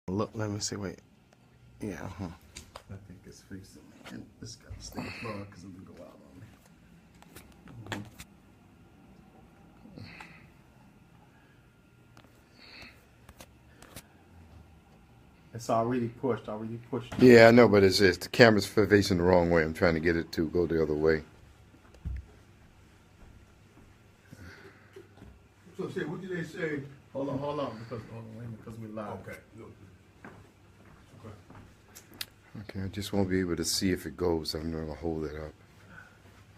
Look, let me see. Wait. Yeah. I think it's facing me. And this got to stay above because it'll go out on me. It's already pushed. Yeah, I know, but it's the camera's facing the wrong way. I'm trying to get it to go the other way. So, say, what did they say? Hold on, because we live. Okay. Okay, I just won't be able to see if it goes. I'm going to hold it up.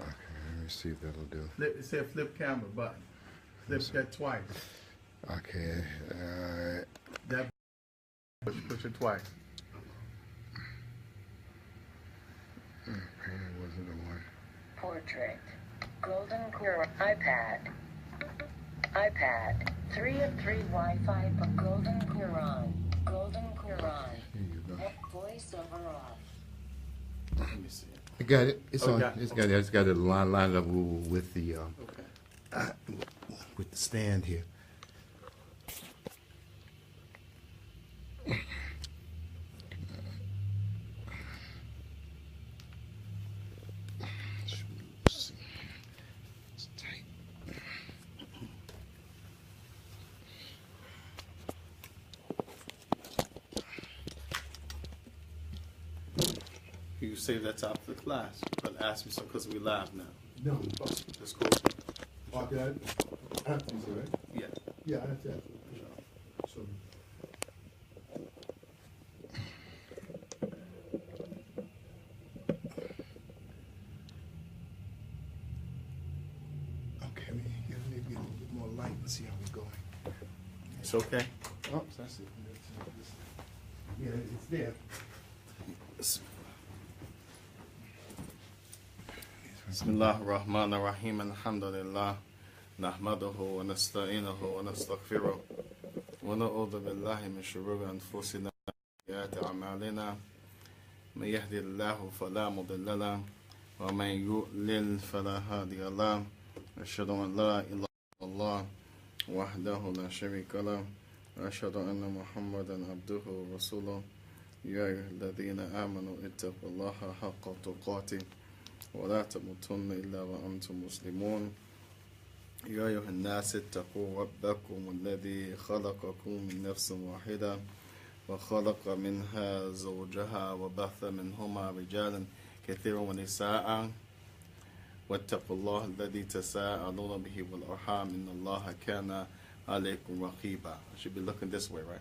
Okay, let me see if that'll do. It said flip camera button. Flip that twice. Okay, That push it twice. That wasn't the one. Portrait. Golden Quran. iPad. 3 of 3 Wi-Fi for Golden Quran. Golden Quran. Here you go. Voice over off. Let me see it. I got it. It's on. Yeah. It's got it. It's got it lined up with the with the stand here. It's tight. You save that top for the class, but ask me some because we live now. No. That's cool. Okay. I have to say, right? Yeah. Yeah, I have to. So, Okay, maybe get a little bit more light and see how we're going. It's okay. Oh, that's it. Yeah, it's there. بسم الله الرحمن الرحيم الحمد لله نحمده ونستعينه ونستغفره ونعوذ بالله من شرور أنفسنا وسيئات أعمالنا من يهدي الله فلا مضل له ومن يضلل فلا هادي له أشهد أن لا إله إلا الله وحده لا شريك له وأشهد أن محمدا عبده ورسوله يا أيها الذين آمنوا اتقوا الله حق تقاته ولا تموتن إلا وأنتم مسلمون يا أيها الناس اتقوا ربكم الذي خلقكم من نفس واحدة وخلق منها زوجها وبث منهما رجالا كثيرا ونساء واتقوا الله الذي تساءلون به والأرحام إن الله كان عليكم رقيبا. I should be looking this way, right?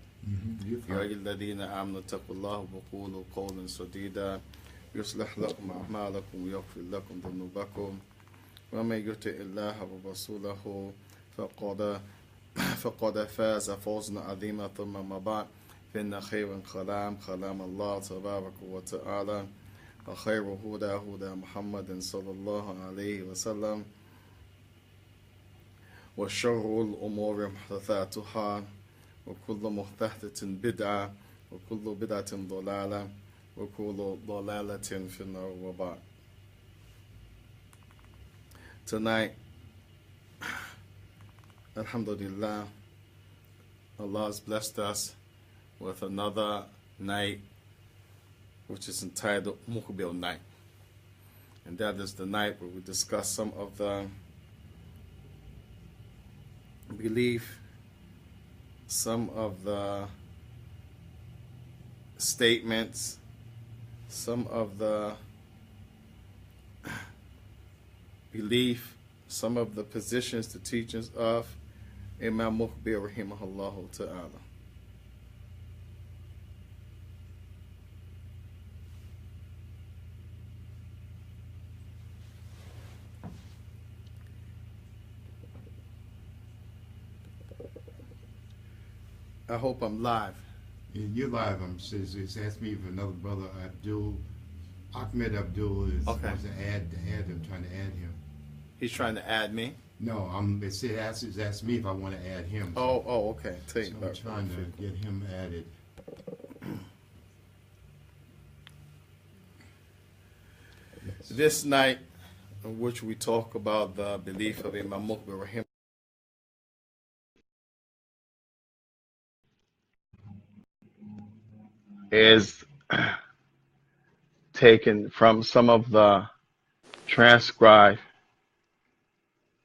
يا أيها الذين آمنوا اتقوا الله وقولوا قولا سديدا يصلح لكم أعمالكم ويغفر لكم ذنوبكم ومن يطع الله ورسوله فقد فاز فوزا عظيما ثم ما بعد فإن خير كلام الله تبارك وتعالى وخير هدى محمد صلى الله عليه وسلم وشر الأمور محدثاتها وكل محدثة بدعة وكل بدعة ضلالة وكل ضلالة في النار وبعد. Tonight, alhamdulillah, Allah has blessed us with another night which is entitled Muqbil Night. And that is the night where we discuss some of the belief, some of the statements, some of the belief, some of the positions, the teachings of Imam Muqbil rahimahullah ta'ala. I hope I'm live. You're live. It's asked me if another brother, Ahmed Abdul, is Okay. wants to add him, trying to add him. He's trying to add me. No, it's asked me if I want to add him. Oh, okay. So I'm trying to get him added. This night, in which we talk about the belief of Imam Muqbil rahimahullah. is taken from some of the transcribed.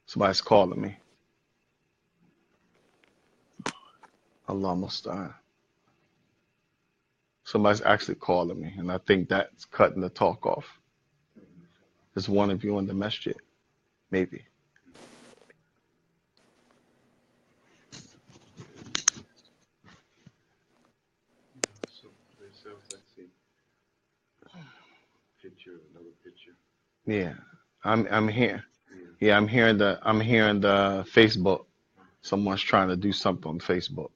Somebody's calling me. Allah musta'an. Somebody's actually calling me, and I think that's cutting the talk off. There's one of you in the masjid, maybe. Yeah, I'm here. Yeah, I'm hearing the Facebook. Someone's trying to do something on Facebook.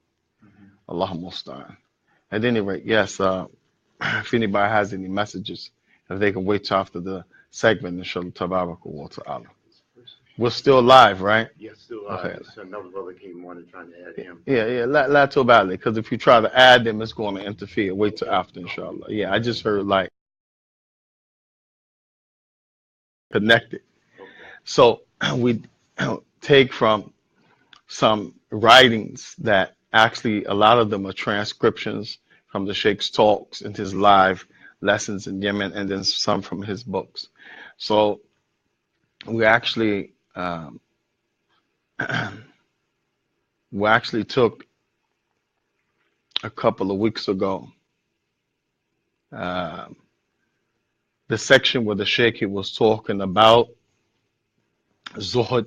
Allah musta'an. At any rate, yes. If anybody has any messages, if they can wait till after the segment, inshallah tabaraka wa ta'ala. We're still live, right? Yes, still live. Okay. So another brother came on and trying to add him. Yeah. La too badly, because if you try to add them, it's going to interfere. Wait till after, inshallah. Yeah, I just heard like connected. So we take from some writings that actually a lot of them are transcriptions from the Sheikh's talks and his live lessons in Yemen, and then some from his books. So we actually took a couple of weeks ago the section where the Sheikh was talking about Zuhud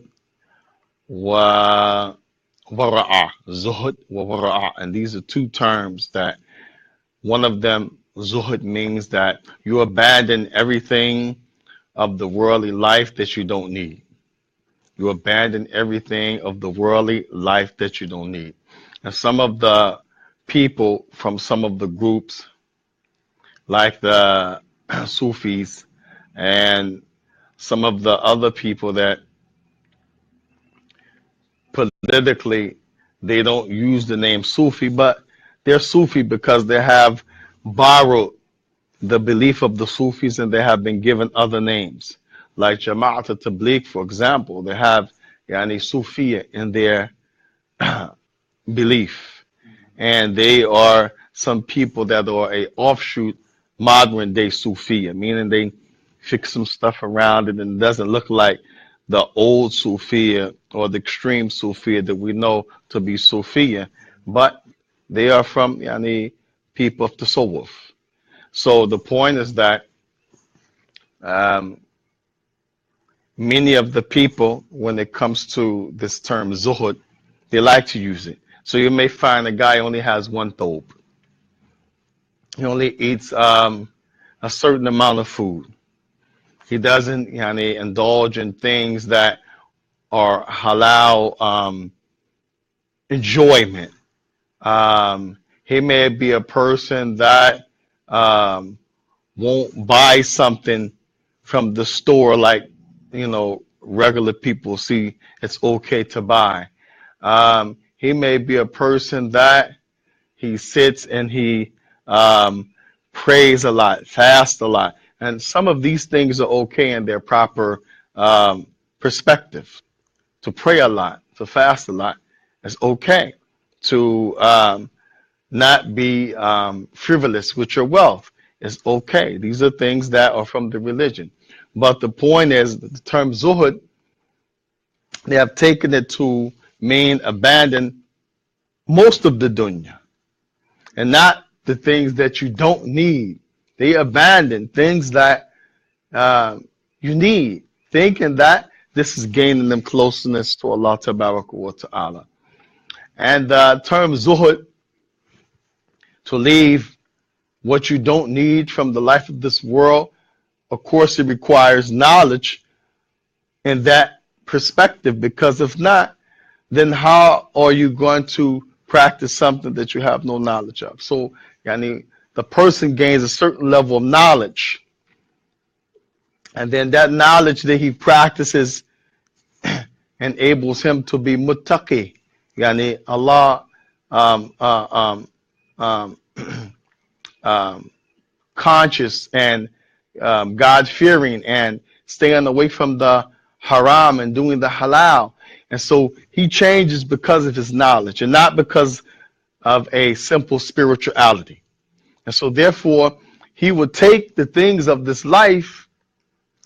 wa wara'a, Zuhud wa wara'a, and these are two terms that one of them, Zuhud, means that you abandon everything of the worldly life that you don't need. You abandon everything of the worldly life that you don't need. And some of the people from some of the groups, like the Sufis and some of the other people that politically, they don't use the name Sufi, but they're Sufi because they have borrowed the belief of the Sufis and they have been given other names. Like Jama'at al-Tabligh, for example, they have Yani Sufiya in their belief. And they are some people that are a offshoot modern day Sufiya, meaning they fix some stuff around it and it doesn't look like the old Sufiya or the extreme Sufiya that we know to be Sufiya, but they are from Yani people of the Tasawwuf. So the point is that many of the people, when it comes to this term Zuhud, they like to use it. So you may find a guy only has one thobe. He only eats a certain amount of food. He doesn't indulge in things that are halal enjoyment. He may be a person that won't buy something from the store like regular people see it's okay to buy. He may be a person that he sits and he prays a lot, fasts a lot. And some of these things are okay in their proper perspective. To pray a lot, to fast a lot, is okay. To not be frivolous with your wealth is okay. These are things that are from the religion. But the point is, the term Zuhud, they have taken it to mean abandon most of the dunya and not the things that you don't need. They abandon things that you need, thinking that this is gaining them closeness to Allah Tabaraka wa Ta'ala. And the term Zuhud, to leave what you don't need from the life of this world, of course it requires knowledge in that perspective, because if not, then how are you going to practice something that you have no knowledge of? So the person gains a certain level of knowledge, and then that knowledge that he practices enables him to be muttaqi, Allah conscious and God-fearing and staying away from the haram and doing the halal. And so he changes because of his knowledge and not because of a simple spirituality. And so therefore, he would take the things of this life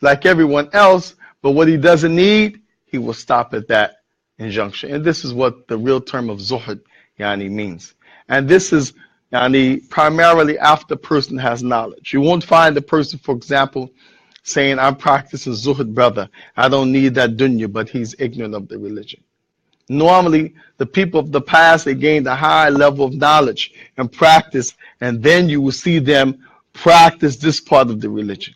like everyone else, but what he doesn't need, he will stop at that injunction. And this is what the real term of zuhud means. And this is primarily after a person has knowledge. You won't find a person, for example, saying, I'm practicing zuhud, brother. I don't need that dunya, but he's ignorant of the religion. Normally, the people of the past, they gained a high level of knowledge and practice, and then you will see them practice this part of the religion.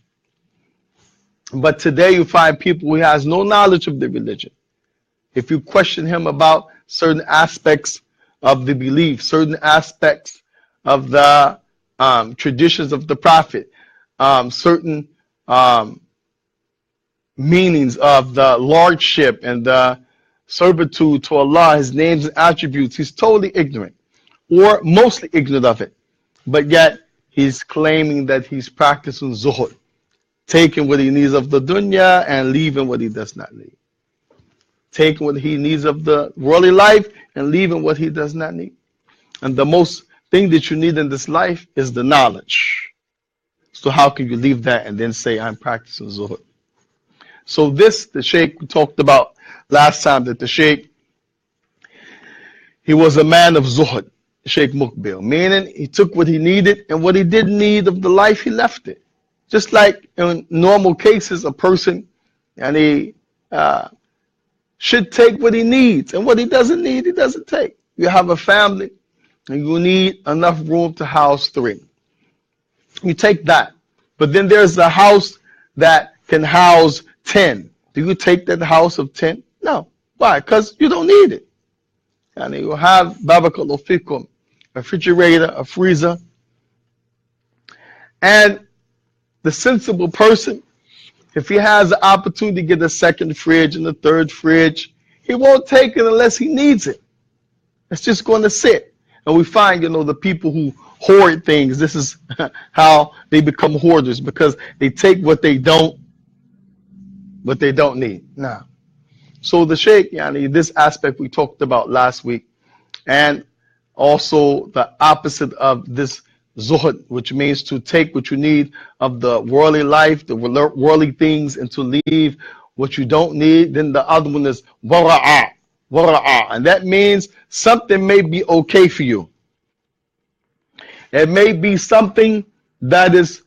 But today you find people who has no knowledge of the religion. If you question him about certain aspects of the belief, certain aspects of the traditions of the Prophet, certain meanings of the lordship and the servitude to Allah, his names and attributes, he's totally ignorant or mostly ignorant of it. But yet he's claiming that he's practicing zuhud, taking what he needs of the dunya and leaving what he does not need. Taking what he needs of the worldly life and leaving what he does not need. And the most thing that you need in this life is the knowledge. So how can you leave that and then say, I'm practicing zuhud? So this, the Shaykh talked about last time, that the Shaykh, he was a man of zuhud, Shaykh Muqbil, meaning he took what he needed, and what he didn't need of the life, he left it. Just like in normal cases, a person should take what he needs, and what he doesn't need, he doesn't take. You have a family, and you need enough room to house 3. You take that. But then there's a house that can house 10. Do you take that house of 10? No. Why? Because you don't need it. And you have Barakallahu fikum, a refrigerator, a freezer. And the sensible person, if he has the opportunity to get a second fridge and a third fridge, he won't take it unless he needs it. It's just going to sit. And we find, the people who hoard things, this is how they become hoarders, because they take what they don't need. Now, so the Shaykh, this aspect we talked about last week, and also the opposite of this zuhud, which means to take what you need of the worldly life, the worldly things, and to leave what you don't need. Then the other one is wara'a, and that means something may be okay for you. It may be something that is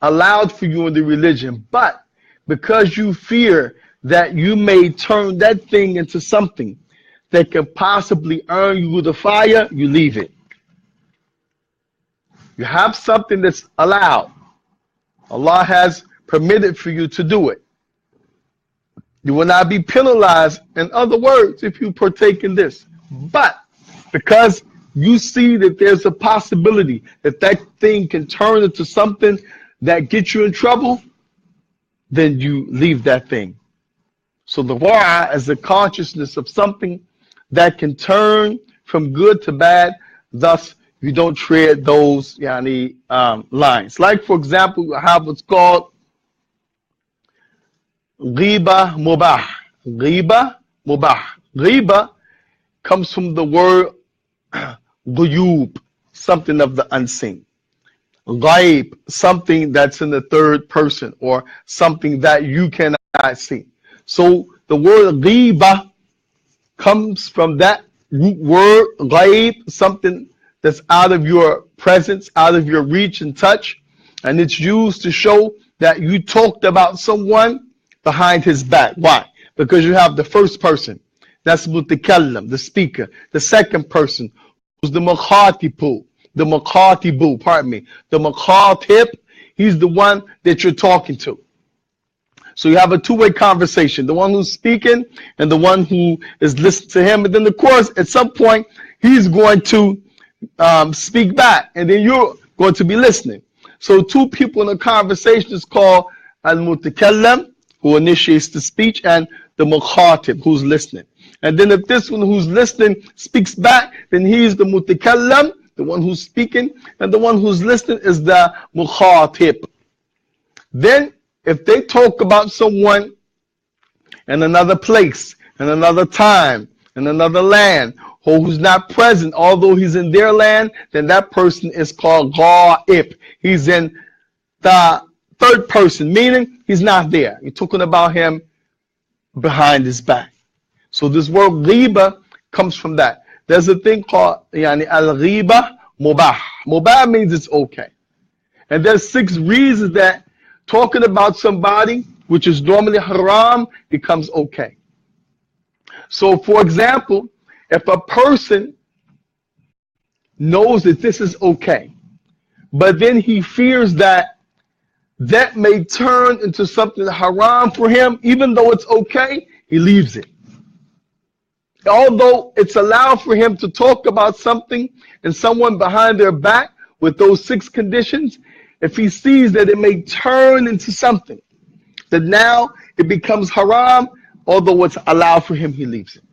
allowed for you in the religion, but because you fear that you may turn that thing into something that could possibly earn you the fire, you leave it. You have something that's allowed. Allah has permitted for you to do it. You will not be penalized, in other words, if you partake in this. But because you see that there's a possibility that that thing can turn into something that gets you in trouble, then you leave that thing. So the wara is the consciousness of something that can turn from good to bad. Thus, you don't tread those lines. Like, for example, you have what's called ghiba mubah. Ghiba mubah. Ghiba comes from the word ghuyub, something of the unseen. Ghaib, something that's in the third person, or something that you cannot see. So the word ghiba comes from that root word, ghaib, something that's out of your presence, out of your reach and touch, and it's used to show that you talked about someone behind his back. Why? Because you have the first person, that's mutakallam, the speaker. The second person, who's the mukhatibu, the mukhatib, he's the one that you're talking to. So you have a two-way conversation, the one who's speaking and the one who is listening to him. And then, of course, at some point, he's going to speak back, and then you're going to be listening. So two people in a conversation is called al-mutakallam, who initiates the speech, and the mukhatib, who's listening. And then if this one who's listening speaks back, then he's the mutakallam, the one who's speaking, and the one who's listening is the mukhatib. Then if they talk about someone in another place, in another time, in another land, or who's not present, although he's in their land, then that person is called ghaib. He's in the third person, meaning he's not there. You're talking about him behind his back. So this word ghiba comes from that. There's a thing called al-ghiba mubah. Mubah means it's okay. And there's 6 reasons that talking about somebody, which is normally haram, becomes okay. So for example, if a person knows that this is okay, but then he fears that that may turn into something haram for him, even though it's okay, he leaves it. Although it's allowed for him to talk about something and someone behind their back with those 6 conditions, if he sees that it may turn into something, that now it becomes haram, although it's allowed for him, he leaves it.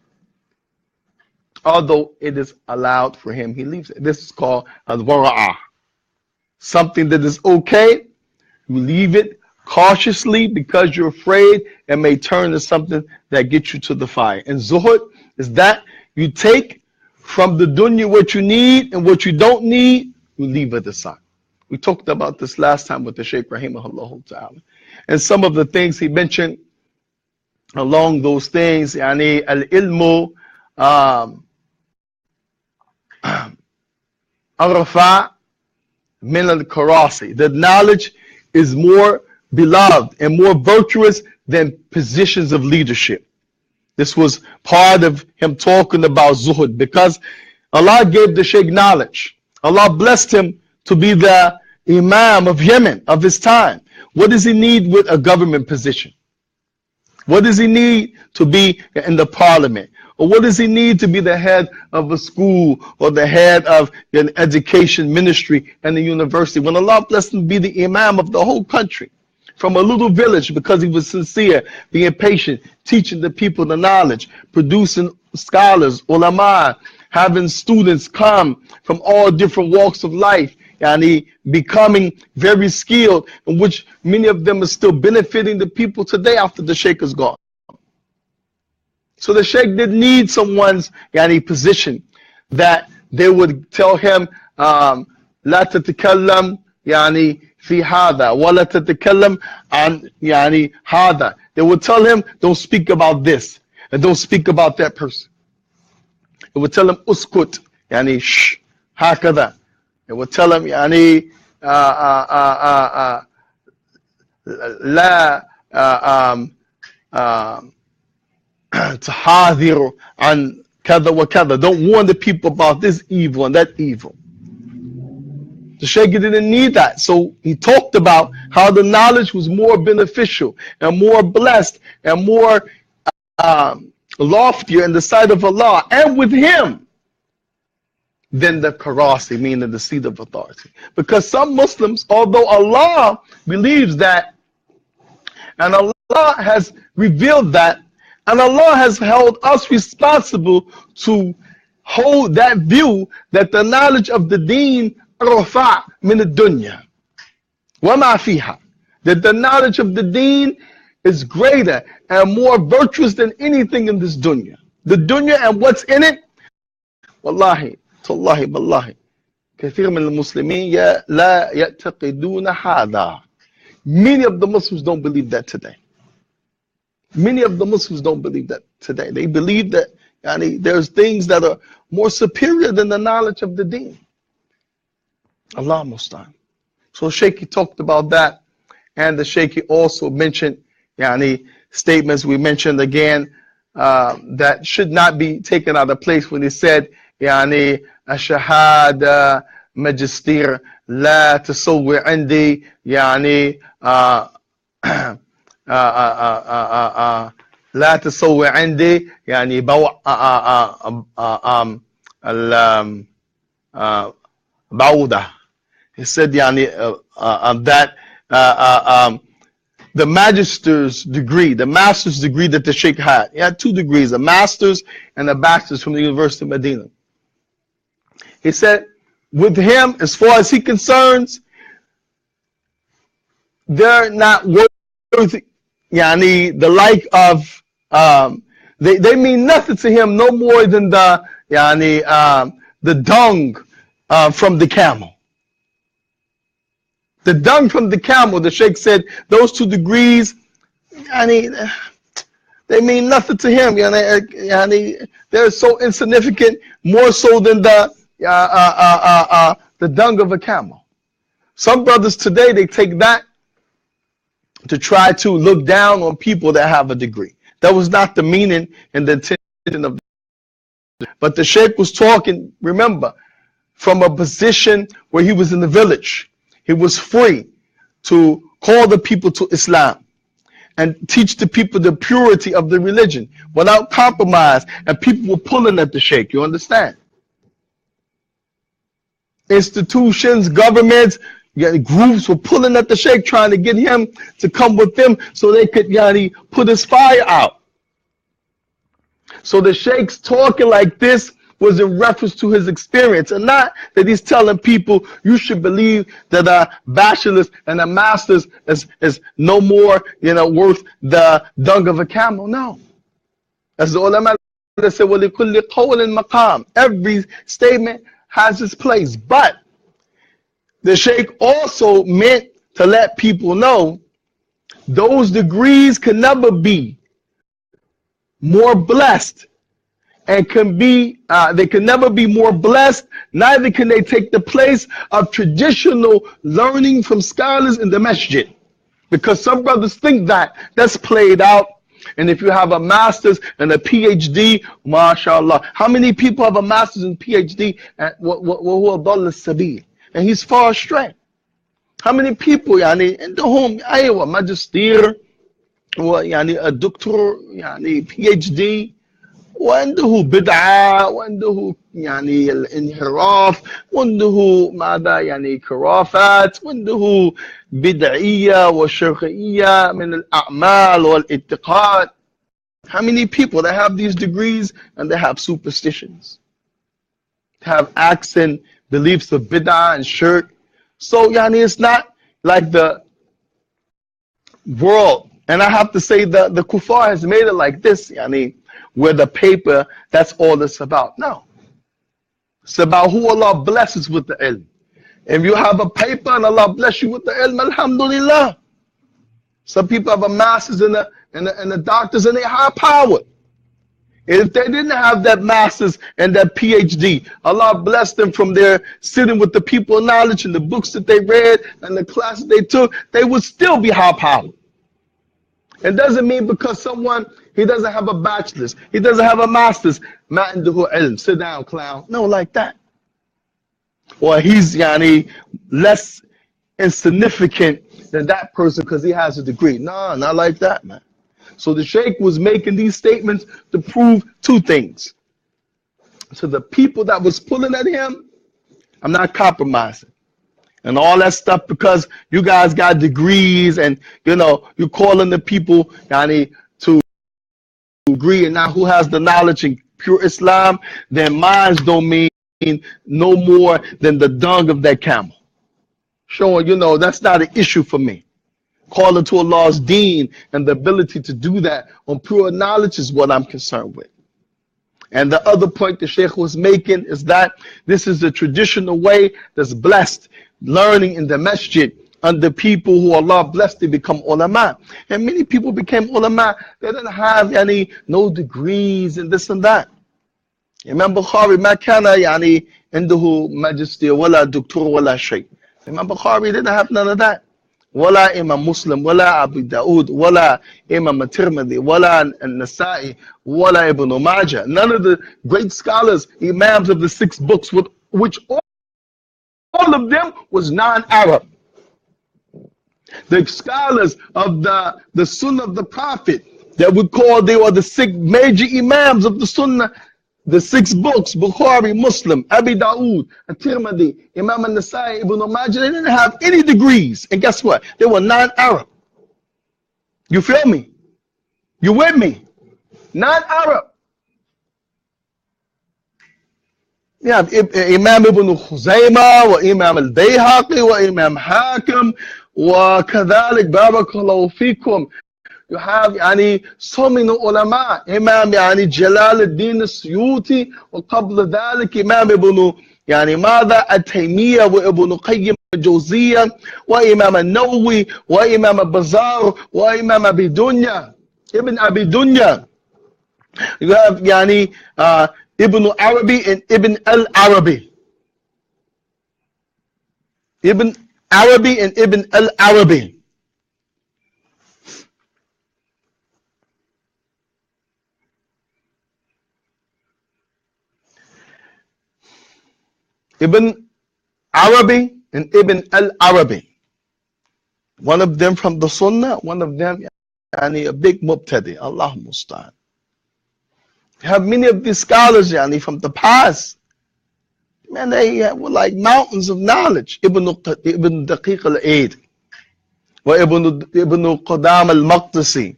Although it is allowed for him, he leaves it. This is called al-wara'ah. Something that is okay, you leave it cautiously because you're afraid it may turn to something that gets you to the fire. And zuhud is that you take from the dunya what you need, and what you don't need, you leave it aside. We talked about this last time with the Shaykh rahimahullah ta'ala. And some of the things he mentioned along those things, yani al-ilmu arfa min al-karasi. The knowledge is more beloved and more virtuous than positions of leadership. This was part of him talking about zuhud, because Allah gave the Shaykh knowledge. Allah blessed him to be the Imam of Yemen of his time. What does he need with a government position? What does he need to be in the parliament? Or what does he need to be the head of a school or the head of an education ministry and a university? When Allah blessed him to be the Imam of the whole country, from a little village, because he was sincere, being patient, teaching the people the knowledge, producing scholars, ulama, having students come from all different walks of life, and he becoming very skilled, in which many of them are still benefiting the people today after the Shaykh is gone. So the Shaykh didn't need someone's position that they would tell him, لا تتكلم في هذا ولا تتكلم عن هذا. They would tell him, don't speak about this and don't speak about that person. They would tell him uskut, shh, هكذا. They would tell him لا تحاذر عن كذا وكذا. Don't warn the people about this evil and that evil. The Shaykh didn't need that. So he talked about how the knowledge was more beneficial and more blessed and more loftier in the sight of Allah and with him than the karasi, meaning the seat of authority. Because some Muslims, although Allah believes that, and Allah has revealed that, and Allah has held us responsible to hold that view that the knowledge of the deen رفع من الدنيا وما فيها, that the knowledge of the deen is greater and more virtuous than anything in this dunya. The dunya and what's in it, wallahi, tallahi, ballahi, كثير من المسلمين لا يعتقدون هذا. Many of the Muslims don't believe that today. Many of the Muslims don't believe that today. They believe that there's things that are more superior than the knowledge of the deen. Allah Mustaan. So Shaykh talked about that, and the Shaykh also mentioned statements we mentioned again that should not be taken out of place when he said الشهادة ماجستير لا تسوي عندي لا تسوي عندي بعودة. He said that the master's degree that the Shaykh had, he had 2 degrees, a master's and a bachelor's from the University of Medina. He said with him, as far as he concerns, they're not worthy, the like of, they mean nothing to him no more than the the dung from the camel. The dung from the camel, the Sheikh said, those 2 degrees, they mean nothing to him. They're so insignificant, more so than the dung of a camel. Some brothers today, they take that to try to look down on people that have a degree. That was not the meaning and the intention of it. But the Sheikh was talking, remember, from a position where he was in the village. He was free to call the people to Islam and teach the people the purity of the religion without compromise. And people were pulling at the Sheikh, you understand? Institutions, governments, groups were pulling at the Sheikh, trying to get him to come with them so they could put his fire out. So the Sheikh's talking like this was in reference to his experience, and not that he's telling people you should believe that a bachelor's and a master's is no more worth the dung of a camel. No. As the ulama said, وَلِكُلِّ قَوْلٍ مَقَامٍ. Every statement has its place. But the Sheikh also meant to let people know those degrees can never be more blessed and they can never be more blessed, neither can they take the place of traditional learning from scholars in the masjid. Because some brothers think that's played out. And if you have a master's and a PhD, mashallah. How many people have a master's and PhD and he's far astray? How many people عندهم magister a doctor PhD وعنده بدعة وعنده الانحراف وعنده ماذا كرافات وعنده بدعية وشرعية من الأعمال والاعتقاد. How many people that have these degrees and they have superstitions, have acts and beliefs of bid'ah and shirk? So it's not like the world, and I have to say the kuffar has made it like this, where the paper, that's all it's about. No. It's about who Allah blesses with the ilm. If you have a paper and Allah bless you with the ilm, alhamdulillah. Some people have a master's and a doctor's and they high powered. If they didn't have that master's and that PhD, Allah blessed them from their sitting with the people of knowledge and the books that they read and the classes they took, they would still be high powered. It doesn't mean because someone, he doesn't have a bachelor's, he doesn't have a master's, ma indahu ilm, sit down, clown. No, like that. Or he's less insignificant than that person because he has a degree. No, not like that, man. So the Sheikh was making these statements to prove 2 things. So the people that was pulling at him, I'm not compromising. And all that stuff because you guys got degrees and, you're calling the people to agree and now who has the knowledge in pure Islam, their minds don't mean no more than the dung of that camel. Showing, that's not an issue for me. Calling to Allah's deen and the ability to do that on pure knowledge is what I'm concerned with. And the other point the Sheikh was making is that this is the traditional way that's blessed, learning in the masjid under people who Allah blessed to become ulama. And many people became ulama, they didn't have no degrees and this and that. Imam Bukhari ما كان عنده ماجستير ولا دكتور ولا شيء. Imam Bukhari didn't have none of that. ولا Imam Muslim, ولا Abu Dawood, ولا Imam Tirmidhi, ولا Nasa'i, ولا Ibn Majah. None of the great scholars, imams of the 6 books, which all of them was non-Arab. The scholars of the Sunnah of the Prophet that we call, they were the 6 major imams of the Sunnah, the 6 books, Bukhari, Muslim, Abu Dawood, Tirmidhi, Imam Nasa'i, Ibn Majah, they didn't have any degrees. And guess what? They were non-Arab. You feel me? You with me? Non-Arab. Yeah, Imam Ibn Khuzaymah, wa Imam al-Bayhaqi, wa Imam Hakim, wa kadhalik, barakallahu fikum. You have so many ulama. Imam Jalal al-Din al-Suyuti, وقبل ذلك إمام ابن ماذا التيمية وابن قيم الجوزية وإمام النووي وإمام البزار وإمام أبي دنيا ابن أبي دنيا. You have Ibn Arabi and Ibn al-Arabi. Ibn Arabi and Ibn al-Arabi. Ibn Arabi and Ibn al-Arabi. One of them from the Sunnah, one of them a big Mubtadi. Allah Musta'an. You have many of these scholars from the past. Man, they were like mountains of knowledge. Ibn Daqiq al-Aid. Or Ibn Qadam al-Maqdisi.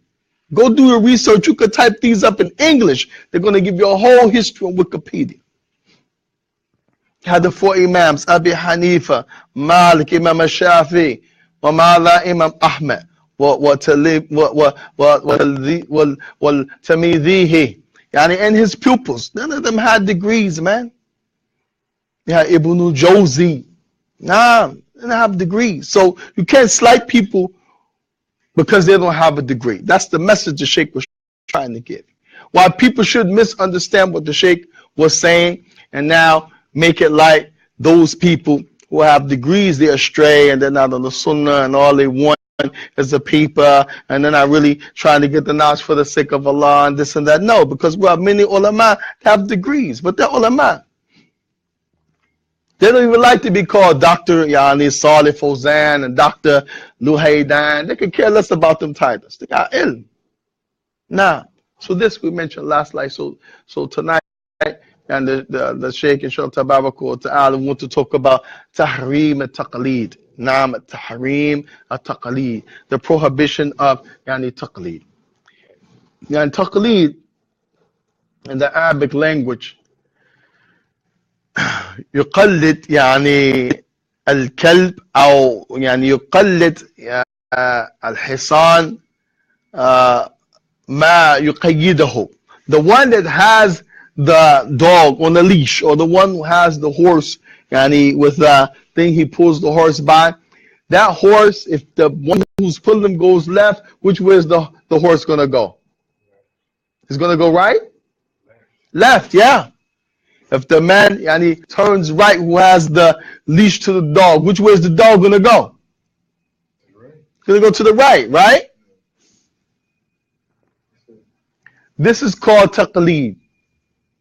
Go do your research. You could type these up in English. They're going to give you a whole history on Wikipedia. Had the four Imams, Abi Hanifa, Malik, Imam Shafi, wa Mala Imam Ahmed, Tamidhihi, and his pupils. None of them had degrees, man. Yeah, Ibn Jawzi. Nah, they didn't have degrees. So you can't slight people because they don't have a degree. That's the message the Sheikh was trying to give. Why people should misunderstand what the Sheikh was saying and now make it like those people who have degrees, they're astray and they're not on the Sunnah and all they want is a paper and they're not really trying to get the knowledge for the sake of Allah and this and that. No, because we have many ulama have degrees, but they're ulama. They don't even like to be called Dr. Salih Fawzan and Dr. Luhaydan. They could care less about them titles. They got ilm. Now, so this we mentioned last night. So tonight, and the Shaykh Inshallah Tabaraka wa Ta'ala want to talk about Tahreem Of Taqleed. Naam Tahreem Of Taqleed. The prohibition of Taqleed. Taqleed in the Arabic language يقلد الكلب أو يقلد الحصان ما يقيده. The one that has the dog on the leash, or the one who has the horse with the thing he pulls the horse by, that horse, if the one who's pulling him goes left, which way is the horse going to go? It's going to go right? Left, yeah. If the man turns right who has the leash to the dog, which way is the dog going to go? It's going to go to the right, right? This is called taqleed.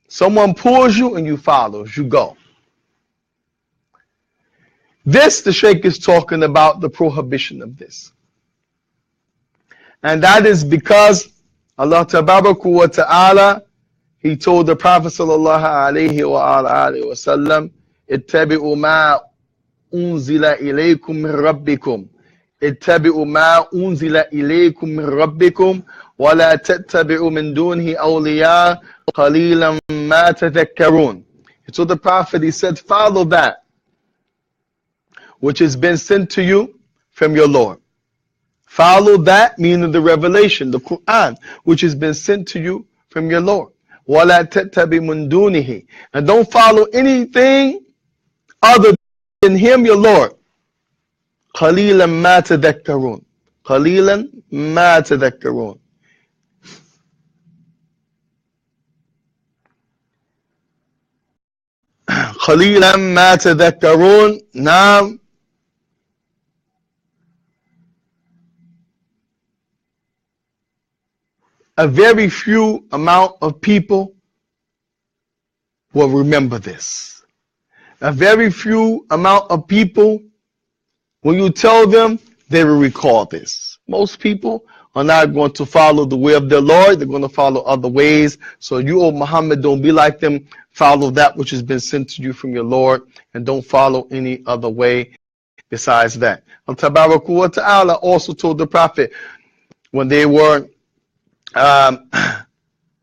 Someone pulls you and you follow, you go. This, the Shaykh is talking about the prohibition of this. And that is because Allah Tabaraka wa Ta'ala, He told the Prophet sallallahu alayhi wa alihi wa sallam, ittabi'u ma unzila ilaykum min rabbikum. Ittabi'u ma unzila ilaykum min rabbikum wa la tattabi'u min dunihi awliya qalilan ma tadhakkarun. He told the Prophet, he said, follow that which has been sent to you from your Lord. Follow that, meaning the revelation, the Quran, which has been sent to you from your Lord. وَلَا تَتَّبِ مِن دُونِهِ. And don't follow anything other than Him, your Lord. قَلِيلًا مَا تَذَكَّرُونَ. قَلِيلًا مَا تَذَكَّرُونَ. قَلِيلًا مَا تَذَكَّرُونَ. Now, a very few amount of people will remember this. A very few amount of people, when you tell them, they will recall this. Most people are not going to follow the way of their Lord. They're going to follow other ways. So you, O Muhammad, don't be like them. Follow that which has been sent to you from your Lord, and don't follow any other way besides that. Allah Tabaraka wa Ta'ala also told the Prophet when they were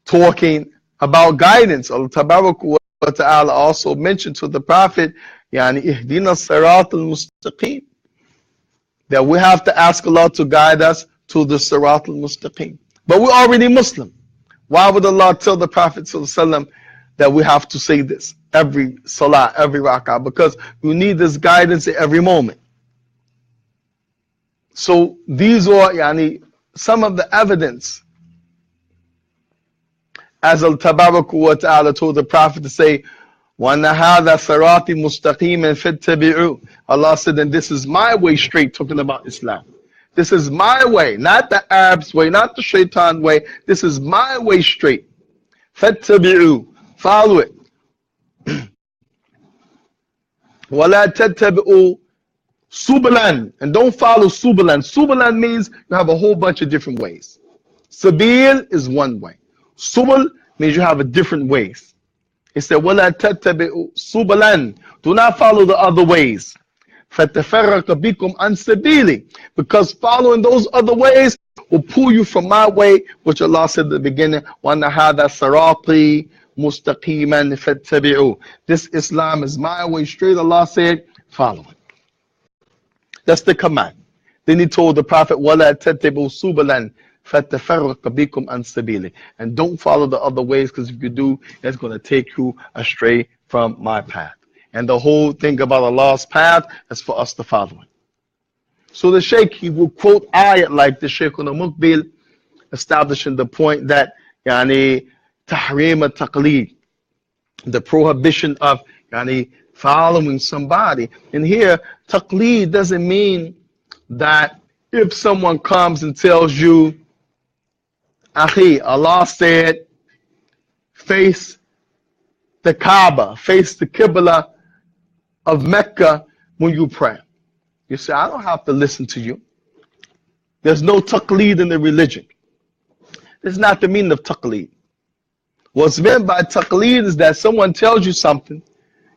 talking about guidance, Allah Tabaraka wa Ta'ala also mentioned to the Prophet, ihdina sirat al-mustaqim, that we have to ask Allah to guide us to the Sirat al-Mustaqim. But we're already Muslim. Why would Allah tell the Prophet ﷺ that we have to say this every salah, every rak'ah? Because we need this guidance at every moment. So these are some of the evidence, as al-Tabarak wa ta'ala told the Prophet to say, وَأَنَّ هَذَا صِرَاطِي مُسْتَقِيمًا فَاتَّبِعُوهُ. Allah said, and this is my way straight, talking about Islam. This is my way, not the Arabs' way, not the shaitan way. This is my way straight. فَاتَّبِعُوهُ. Follow it. وَلَا تَتَّبِعُوا Subalan, and don't follow Subalan. Subalan means you have a whole bunch of different ways. Sabil is one way. Subal means you have a different ways. He said, وَلَا تَتَّبِعُوا Subalan. Do not follow the other ways. فَتَفَرَّقَ بِكُمْ عَنْ سَبِيلِي. Because following those other ways will pull you from my way, which Allah said at the beginning, وَأَنَّ هَذَا صِرَاطِي مُسْتَقِيمًا فَاتَّبِعُوا. This Islam is my way straight. Allah said, follow it. That's the command. Then he told the Prophet, وَلَا تَتَّبِعُوا سُبُلًا فَتَفَرَّقَ بِكُمْ عَنْ سَبِيلِي. And don't follow the other ways, because if you do, it's going to take you astray from my path. And the whole thing about Allah's path is for us to follow it. So the Shaykh, he will quote ayat like the Shaykh on the Muqbil, establishing the point that Tahreem Of Taqleed, the prohibition of following somebody. And here, taqleed doesn't mean that if someone comes and tells you, Akhi, Allah said, face the Kaaba, face the Qibla of Mecca when you pray. You say, I don't have to listen to you. There's no taqleed in the religion. That's not the meaning of taqleed. What's meant by taqleed is that someone tells you something,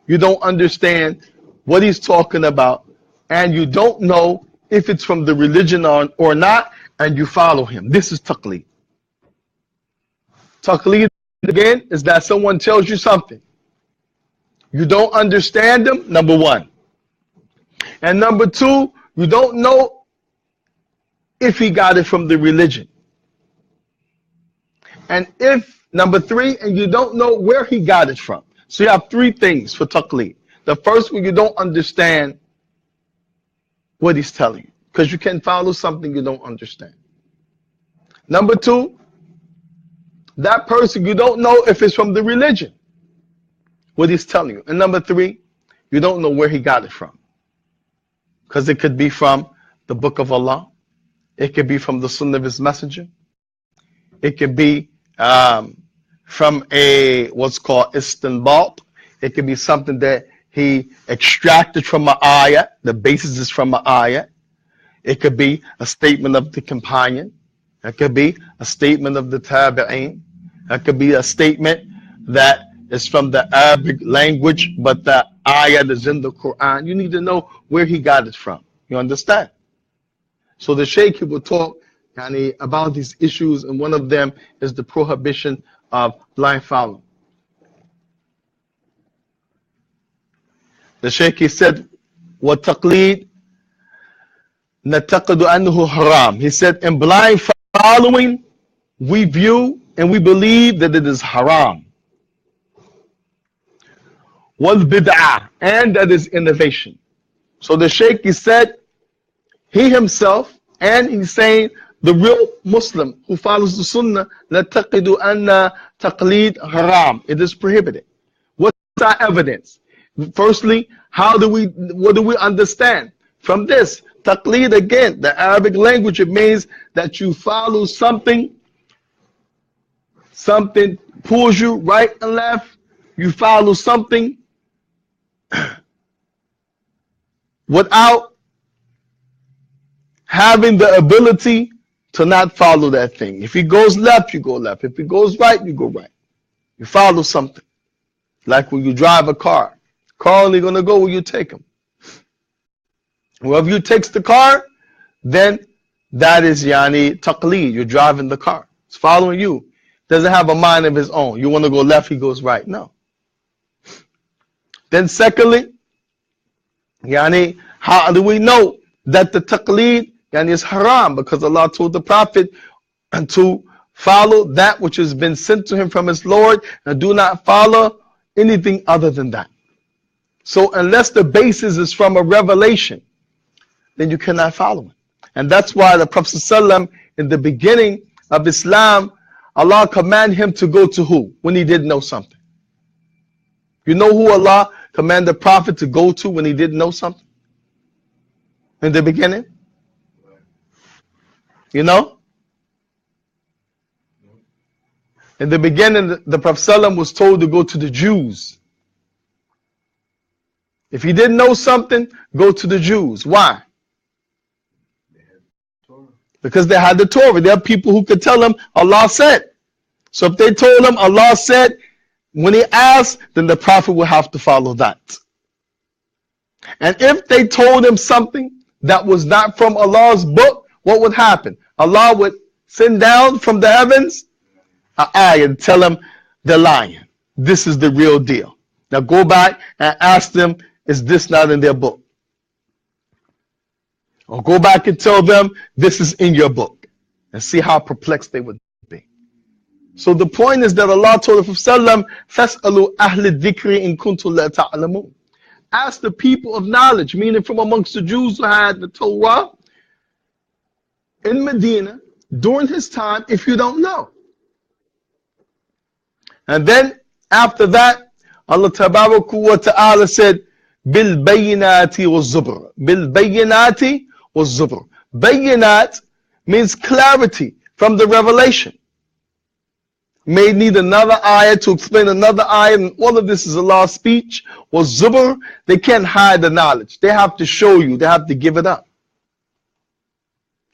you don't understand what he's talking about, and you don't know if it's from the religion or not, and you follow him. This is taqleed. Taqleed, again, is that someone tells you something. You don't understand them, number one. And number two, you don't know if he got it from the religion. And number three, and you don't know where he got it from. So you have three things for taqleed. The first one, you don't understand what he's telling you, because you can follow something you don't understand. Number two, that person, you don't know if it's from the religion, what he's telling you. And number three, you don't know where he got it from, because it could be from the book of Allah, it could be from the sunnah of his messenger, it could be from what's called istinbat. It could be something that he extracted from an ayah. The basis is from an ayah. It could be a statement of the companion. It could be a statement of the tabi'een. It could be a statement that is from the Arabic language, but the ayah is in the Quran. You need to know where he got it from. You understand? So the Shaykh, he will talk about these issues, and one of them is the prohibition of blind following. The Shaykh, he said, وَالتَّقْلِيدُ نَتَقَدُ أَنَّهُ haram. He said, in blind following, we view and we believe that it is haram. وَالْبِدْعَةِ, and that is innovation. So the Shaykh, he said, he himself, and he's saying, the real Muslim who follows the Sunnah, نَتَقِدُ أَنَّ تَقْلِيدُ haram. It is prohibited. What's our evidence? Firstly, what do we understand from this? Taqleed, again, the Arabic language, it means that you follow something pulls you right and left. You follow something without having the ability to not follow that thing. If he goes left, you go left. If he goes right, you go right. You follow something. Like when you drive a car. Car only going to go where you take him. Whoever you takes the car, then that is taqleed. You're driving the car. It's following you. Doesn't have a mind of his own. You want to go left, he goes right. No. Then secondly, how do we know that the taqleed Yani it's haram, because Allah told the Prophet to follow that which has been sent to him from his Lord, and do not follow anything other than that. So unless the basis is from a revelation, then you cannot follow it. And that's why the Prophet ﷺ, in the beginning of Islam, Allah commanded him to go to who? When he didn't know something. You know who Allah commanded the Prophet to go to when he didn't know something? In the beginning? You know? In the beginning, the Prophet ﷺ was told to go to the Jews. If he didn't know something, go to the Jews. Why? Because they had the Torah. There are people who could tell him Allah said. So if they told him Allah said, when he asked, then the Prophet would have to follow that. And if they told him something that was not from Allah's book, what would happen? Allah would send down from the heavens an ayah and tell them they're lying. This is the real deal. Now go back and ask them, is this not in their book? Or go back and tell them, this is in your book. And see how perplexed they would be. So the point is that Allah told the Prophet, فَاسْأَلُوا أَهْلِ الذِّكْرِ إِن كُنتُمْ لَا تَعْلَمُونَ. Ask the people of knowledge, meaning from amongst the Jews who had the Torah in Medina during his time, if you don't know. And then after that, Allah Tabaraka wa Ta'ala said, بِالْبَيِّنَاتِ وَالزُّبُرِ بِالْبَيِّنَاتِ وَالزُّبُرِ. Bayinat means clarity from the revelation. May need another ayah to explain another ayah, and all of this is Allah's speech. Or Zubur, they can't hide the knowledge. They have to show you, they have to give it up.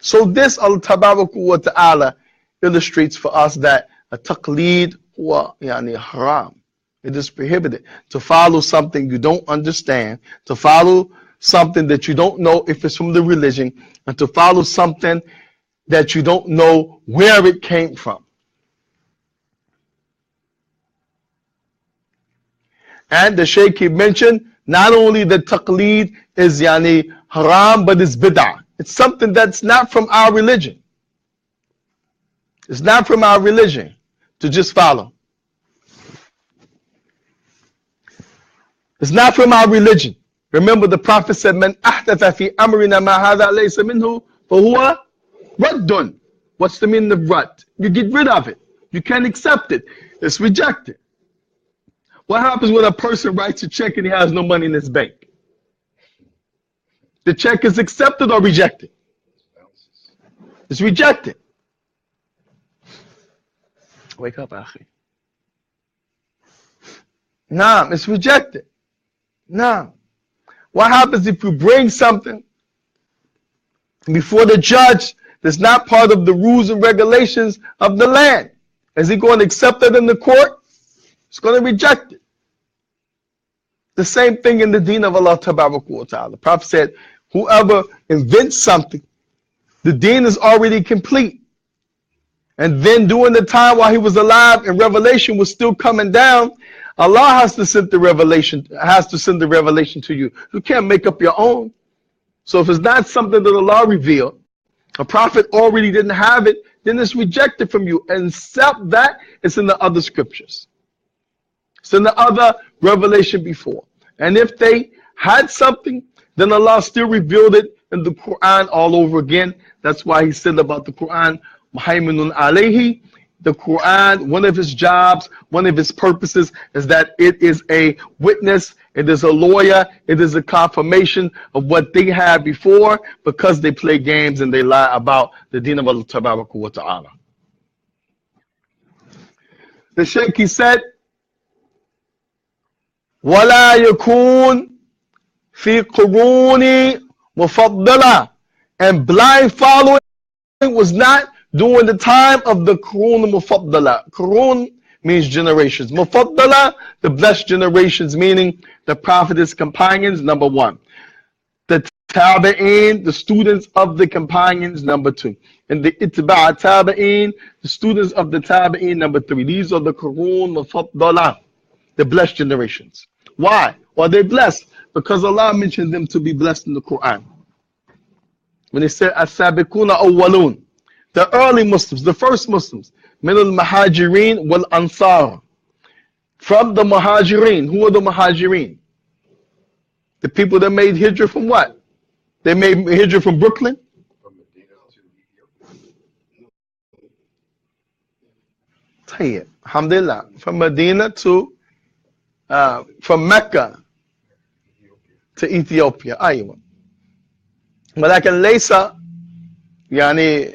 So this Allah Tabaraka wa Ta'ala illustrates for us that a taqleed huwa yani haram. It is prohibited to follow something you don't understand, to follow something that you don't know if it's from the religion, and to follow something that you don't know where it came from. And the Shaykh he mentioned, not only the taqleed is yani haram, but it's bid'ah. It's something that's not from our religion. It's not from our religion to just follow. It's not from our religion. Remember the Prophet said, "Man ahdatha fi amrina ma hadha laysa minhu, fahuwa raddun." What's the meaning of rad? You get rid of it. You can't accept it. It's rejected. What happens when a person writes a check and he has no money in his bank? The check is accepted or rejected? It's rejected. Wake up, Akhi. Nah, it's rejected. Nah. What happens if you bring something before the judge that's not part of the rules and regulations of the land? Is he going to accept it in the court? He's going to reject it. The same thing in the deen of Allah Tabaraka wa Ta'ala. The Prophet said, whoever invents something, the deen is already complete. And then during the time while he was alive and revelation was still coming down, Allah has to send the revelation to you. You can't make up your own. So if it's not something that Allah revealed, a prophet already didn't have it, then it's rejected from you. And except that, it's in the other scriptures. It's in the other revelation before. And if they had something, then Allah still revealed it in the Quran all over again. That's why he said about the Quran, Muhaiminun alayhi. The Quran, one of its jobs, one of its purposes is that it is a witness, it is a lawyer, it is a confirmation of what they had before, because they play games and they lie about the deen of Allah Tabaraka wa Ta'ala. The Shaykh he said, وَلَا يَكُونْ فِي قُرُونِ مُفَضَّلَةٍ. And blind following was not during the time of the Qurun Mufaddala. Qurun means generations. Mufaddala, the blessed generations, meaning the Prophet's companions, number one. The Tabi'een, the students of the companions, number two. And the Itba' Tabi'een, the students of the Tabi'een, number three. These are the Qurun Mufaddala, the blessed generations. Why? Are they blessed? Because Allah mentioned them to be blessed in the Quran. when he said as-sabiquna awwalun, the early Muslims, the first Muslims, min al-muhajirin wal ansar, from the muhajirin. Who are the muhajirin? The people that made hijrah from what? They made hijrah from Brooklyn? Tayyib, alhamdulillah, from Medina to from Mecca to Ethiopia. أيوة. ولكن ليس يعني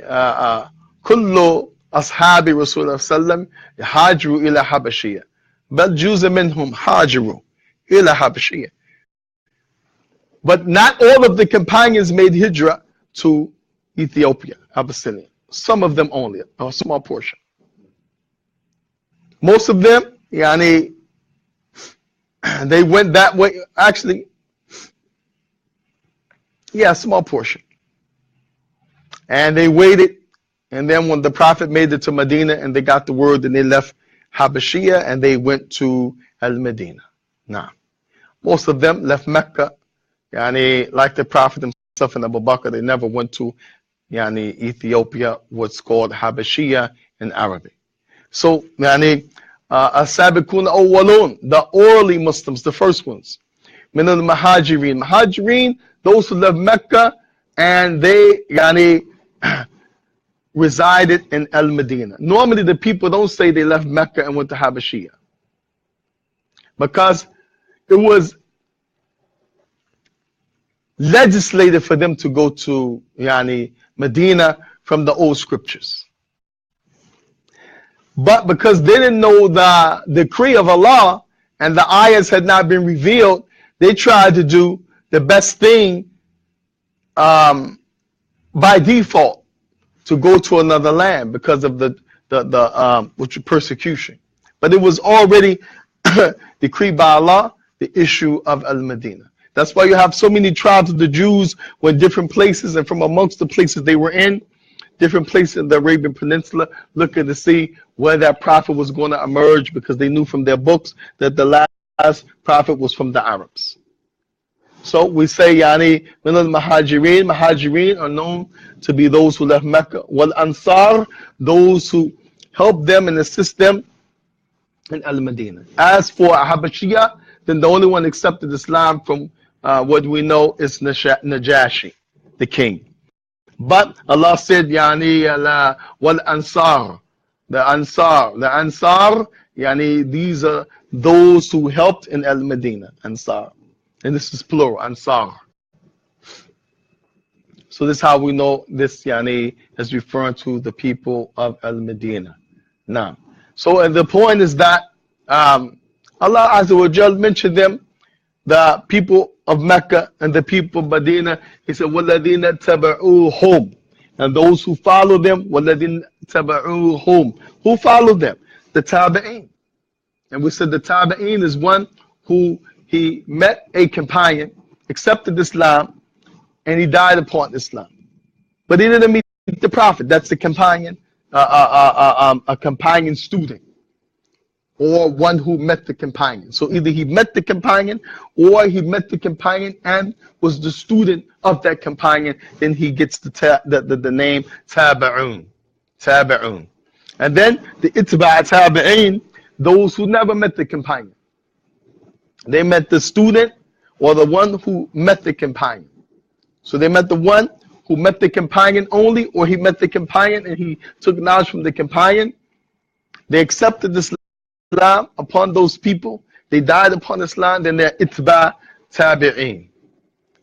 كل أصحاب رسول الله صلى الله عليه وسلم هاجروا إلى حبشية، بل جزء منهم هاجروا إلى حبشية. But not all of the companions made hijrah to Ethiopia, Abyssinia. Some of them only, a small portion. Most of them, yani, they went that way. Actually, yeah, a small portion. And they waited. And then when the Prophet made it to Medina and they got the word, then they left Habashiyah and they went to Al-Medina. Now, most of them left Mecca. Yani, like the Prophet himself and Abu Bakr, they never went to yani, Ethiopia, what's called Habashiyah in Arabic. So, yani, as-sabiqun awwalun, the early Muslims, the first ones. Min al-muhajirin. Muhajirin, those who left Mecca and they yani, resided in Al-Medina. Normally the people don't say they left Mecca and went to Habashiyah, because it was legislated for them to go to yani, Medina from the old scriptures. But because they didn't know the decree of Allah and the ayahs had not been revealed, they tried to do the best thing by default, to go to another land because of the persecution. But it was already decreed by Allah, the issue of Al-Medina. That's why you have so many tribes of the Jews went different places, and from amongst the places they were in, different places in the Arabian Peninsula, looking to see where that prophet was going to emerge, because they knew from their books that the last prophet was from the Arabs. So we say, yani, min al-muhajirin. Muhajirin are known to be those who left Mecca. Wal ansar, those who helped them and assist them in Al-Medina. As for Habashiyah, then the only one accepted Islam from what we know is Najashi, the king. But Allah said, yani, wal ansar, the ansar, yani, these are those who helped in Al-Medina, ansar. And this is plural, ansar. So this is how we know this yani is referring to the people of Al-Medina. Now, so and the point is that Allah Azza wa Jal mentioned them, the people of Mecca and the people of Medina. He said, وَالَّذِينَ تَبَعُوهُمْ, and those who follow them, وَالَّذِينَ تَبَعُوهُمْ, who followed them? The Tabi'een. And we said the Tabi'een is one who he met a companion, accepted Islam, and he died upon Islam. But he didn't meet the Prophet. That's the companion, a companion student, or one who met the companion. So either he met the companion, or he met the companion and was the student of that companion. Then he gets the name Tabi'un. Tabi'un. And then the Itba' Tabi'in, those who never met the companion. They met the student or the one who met the companion. So they met the one who met the companion only, or he met the companion and he took knowledge from the companion. They accepted Islam upon those people. They died upon Islam. Then they're itba tabi'in.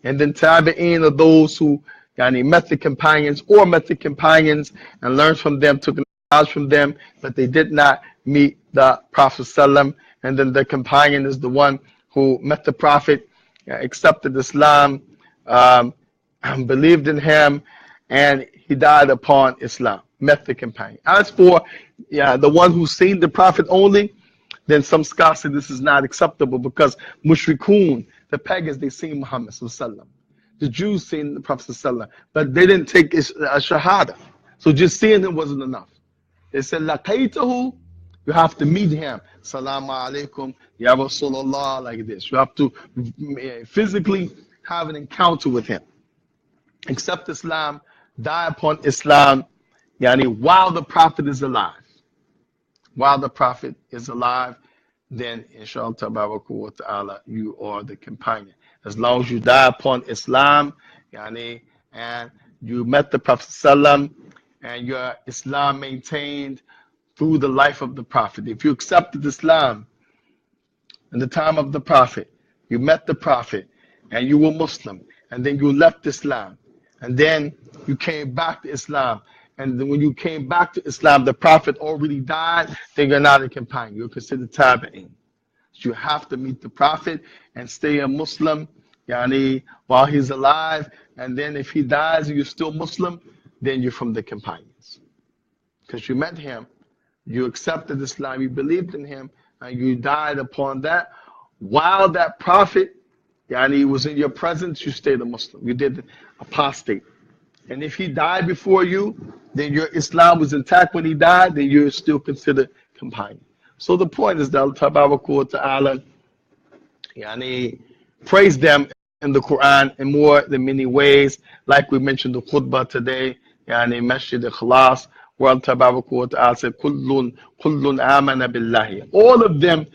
And then tabi'in are those who yani, met the companions or met the companions and learned from them, took knowledge from them, but they did not meet the Prophet ﷺ. And then the companion is the one who met the Prophet, accepted Islam, believed in him, and he died upon Islam, met the companion. As for the one who's seen the Prophet only, then some scholars say this is not acceptable, because mushrikun, the pagans, they seen Muhammad ﷺ. The Jews seen the Prophet ﷺ, but they didn't take a shahada. So just seeing him wasn't enough. They said, laqaytahu, you have to meet him. Salaamu alaykum, ya Rasulullah, like this. You have to physically have an encounter with him. accept Islam, die upon Islam, while the Prophet is alive. While the Prophet is alive, then inshallah ta'ala, you are the companion. As long as you die upon Islam, and you met the Prophet sallam, and your Islam maintained through the life of the Prophet. If you accepted Islam in the time of the Prophet, you met the Prophet, and you were Muslim, and then you left Islam, and then you came back to Islam, and then when you came back to Islam, the Prophet already died, then you're not a companion. You're considered tabi'in. So you have to meet the Prophet and stay a Muslim while he's alive, and then if he dies and you're still Muslim, then you're from the companions. Because you met him, you accepted Islam, you believed in him, and you died upon that. While that Prophet was in your presence, you stayed a Muslim. You did apostate. And if he died before you, then your Islam was intact when he died, then you're still considered companion. So the point is that Allah Ta'ala praise them in the Quran in more than many ways, like we mentioned the khutbah today, Masjid al-Khalas, where Allah Ta'ala said, Kullun amana billahi. All of them,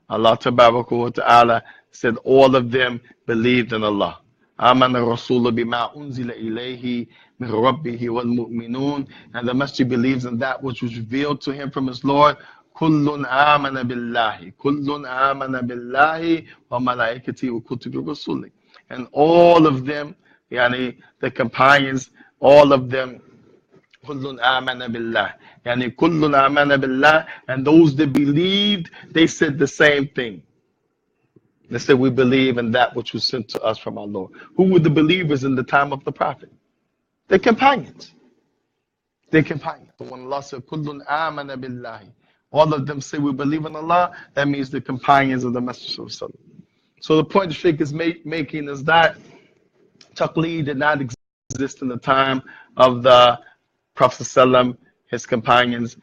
Allah Ta'ala said all of them believed in Allah. Amana Rasulu bima unzila ilayhi min rabbihi wal mu'minun. And the Masjid believes in that which was revealed to him from his Lord. Kullun amana billahi. Kullun amana billahi wa malaikati wa kutubi rasuli. And all of them, the companions, all of them, kullun amana billah. Kullun amana billah. And those that believed, they said the same thing. They said, we believe in that which was sent to us from our Lord. Who were the believers in the time of the Prophet? The companions. The companions. So when Allah said, Kullun amana billahi, all of them say we believe in Allah, that means the companions of the Messenger of Allah. So the point the Shaykh is making is that Taqleed did not exist in the time of the Prophet ﷺ, his companions.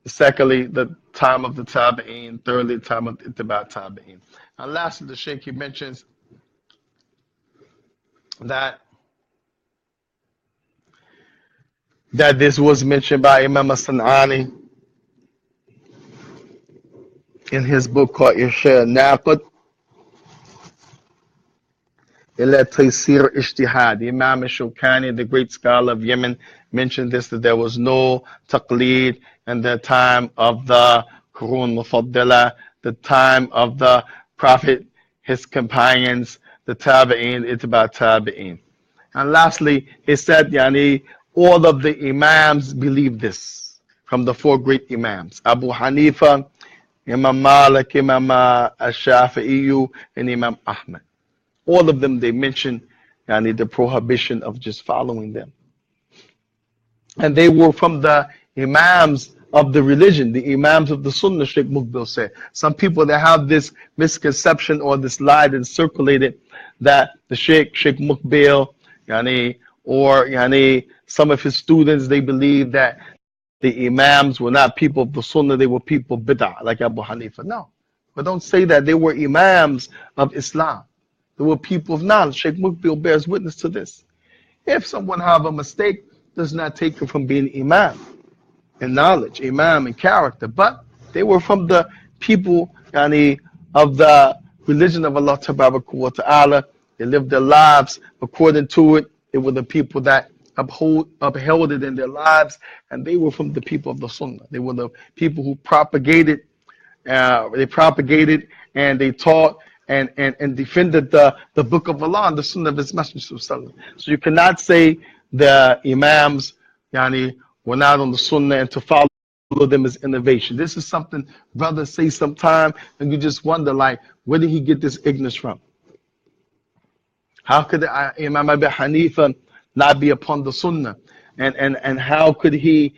Secondly, the time of the Tabi'een. Thirdly, the time of the Ittiba' Tabi'een. And lastly, the Shaykh, he mentions that this was mentioned by Imam As-San'ani in his book called Irshad Naqid ila Taysir Ijtihad. Imam Shawkani, the great scholar of Yemen, mentioned this, that there was no taqleed in the time of the Qurun Mufaddala, the time of the Prophet, his companions, the Tabi'een, Itba' Tabi'een. And lastly, he said, all of the Imams believe this, from the four great Imams, Abu Hanifa, Imam Malik, Imam Ash-Shafi'i, and Imam Ahmad. All of them, they mention the prohibition of just following them. And they were from the Imams of the religion, the Imams of the Sunnah, Sheikh Muqbil said. Some people that have this misconception or this lie that circulated that the Sheikh Muqbil, or some of his students, they believe that the Imams were not people of the Sunnah, they were people of Bid'ah, like Abu Hanifa. No, but don't say that. They were Imams of Islam. They were people of knowledge. Sheikh Muqbil bears witness to this. If someone have a mistake, does not take him from being Imam in knowledge, Imam in character, but they were from the people of the religion of Allah Ta'ala. They lived their lives according to it. They were the people that upheld it in their lives, and they were from the people of the Sunnah. They were the people who propagated and they taught and defended the book of Allah and the Sunnah of His Messenger. So you cannot say the Imams were not on the Sunnah and to follow them is innovation. This is something brothers say sometime, and you just wonder, like, where did he get this ignorance from? How could Imam Abu Hanifa not be upon the Sunnah? And how could he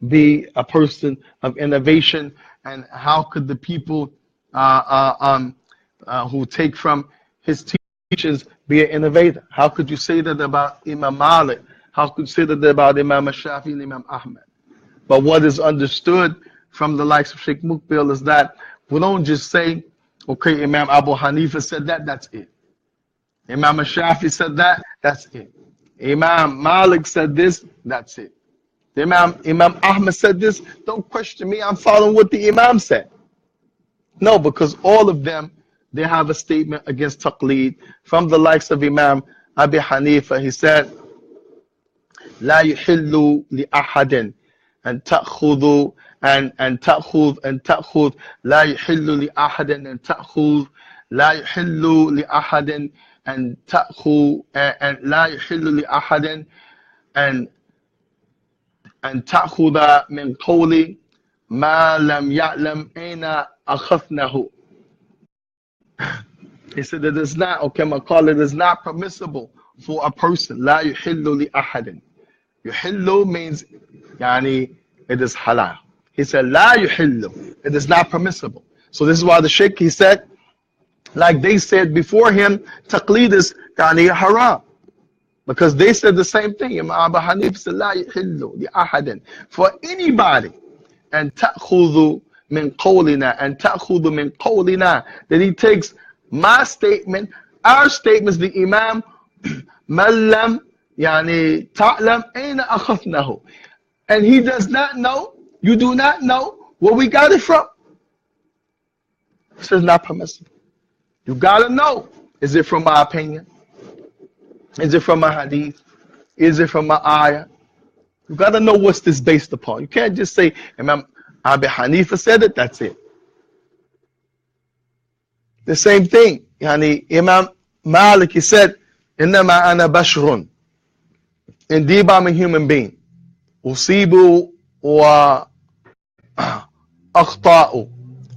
be a person of innovation? And how could the people who take from his teachings be an innovator? How could you say that about Imam Malik? How could you say that about Imam Shafi and Imam Ahmad? But what is understood from the likes of Sheikh Muqbil is that we don't just say Okay, Imam Abu Hanifa said that, that's it. Imam Shafi said that, that's it. Imam Malik said this, that's it. Imam Ahmad said this, don't question me, I'm following what the Imam said. No, because all of them, they have a statement against taqleed from the likes of Imam Abi Hanifa. He said, لا يحل لأحد أن تأخذ أن تأخذ لا يحل لأحد أن تأخذ لا يحل لأحد أن تأخذ لا يحل لأحد أن تأخذ من قول ما لم يعلم أين أخذناه. He said that it's not, okay, it is not permissible for a person. لا يحل لأحد. يحل means يعني it is halal. He said لا يحل. It is not permissible. So this is why the Sheikh, he said, like they said before him, taqleed is يعني haram. Because they said the same thing. Imam Abu Hanifa said لا يحل لأحد. For anybody, and تأخذ من قولنا, and تأخذ من قولنا, that he takes my statement, our statements, the Imam, من لم يعني تعلم أين أخذناه, and he does not know, you do not know where we got it from. This is not permissible. You gotta know, is it from my opinion? Is it from my hadith? Is it from my ayah? You gotta know what's this based upon. You can't just say Imam Abi Hanifa said it, that's it. The same thing. Yani Imam Malik, he said, إنما أنا بشر. Indeed, I'm a human being. أصيب وأخطأ.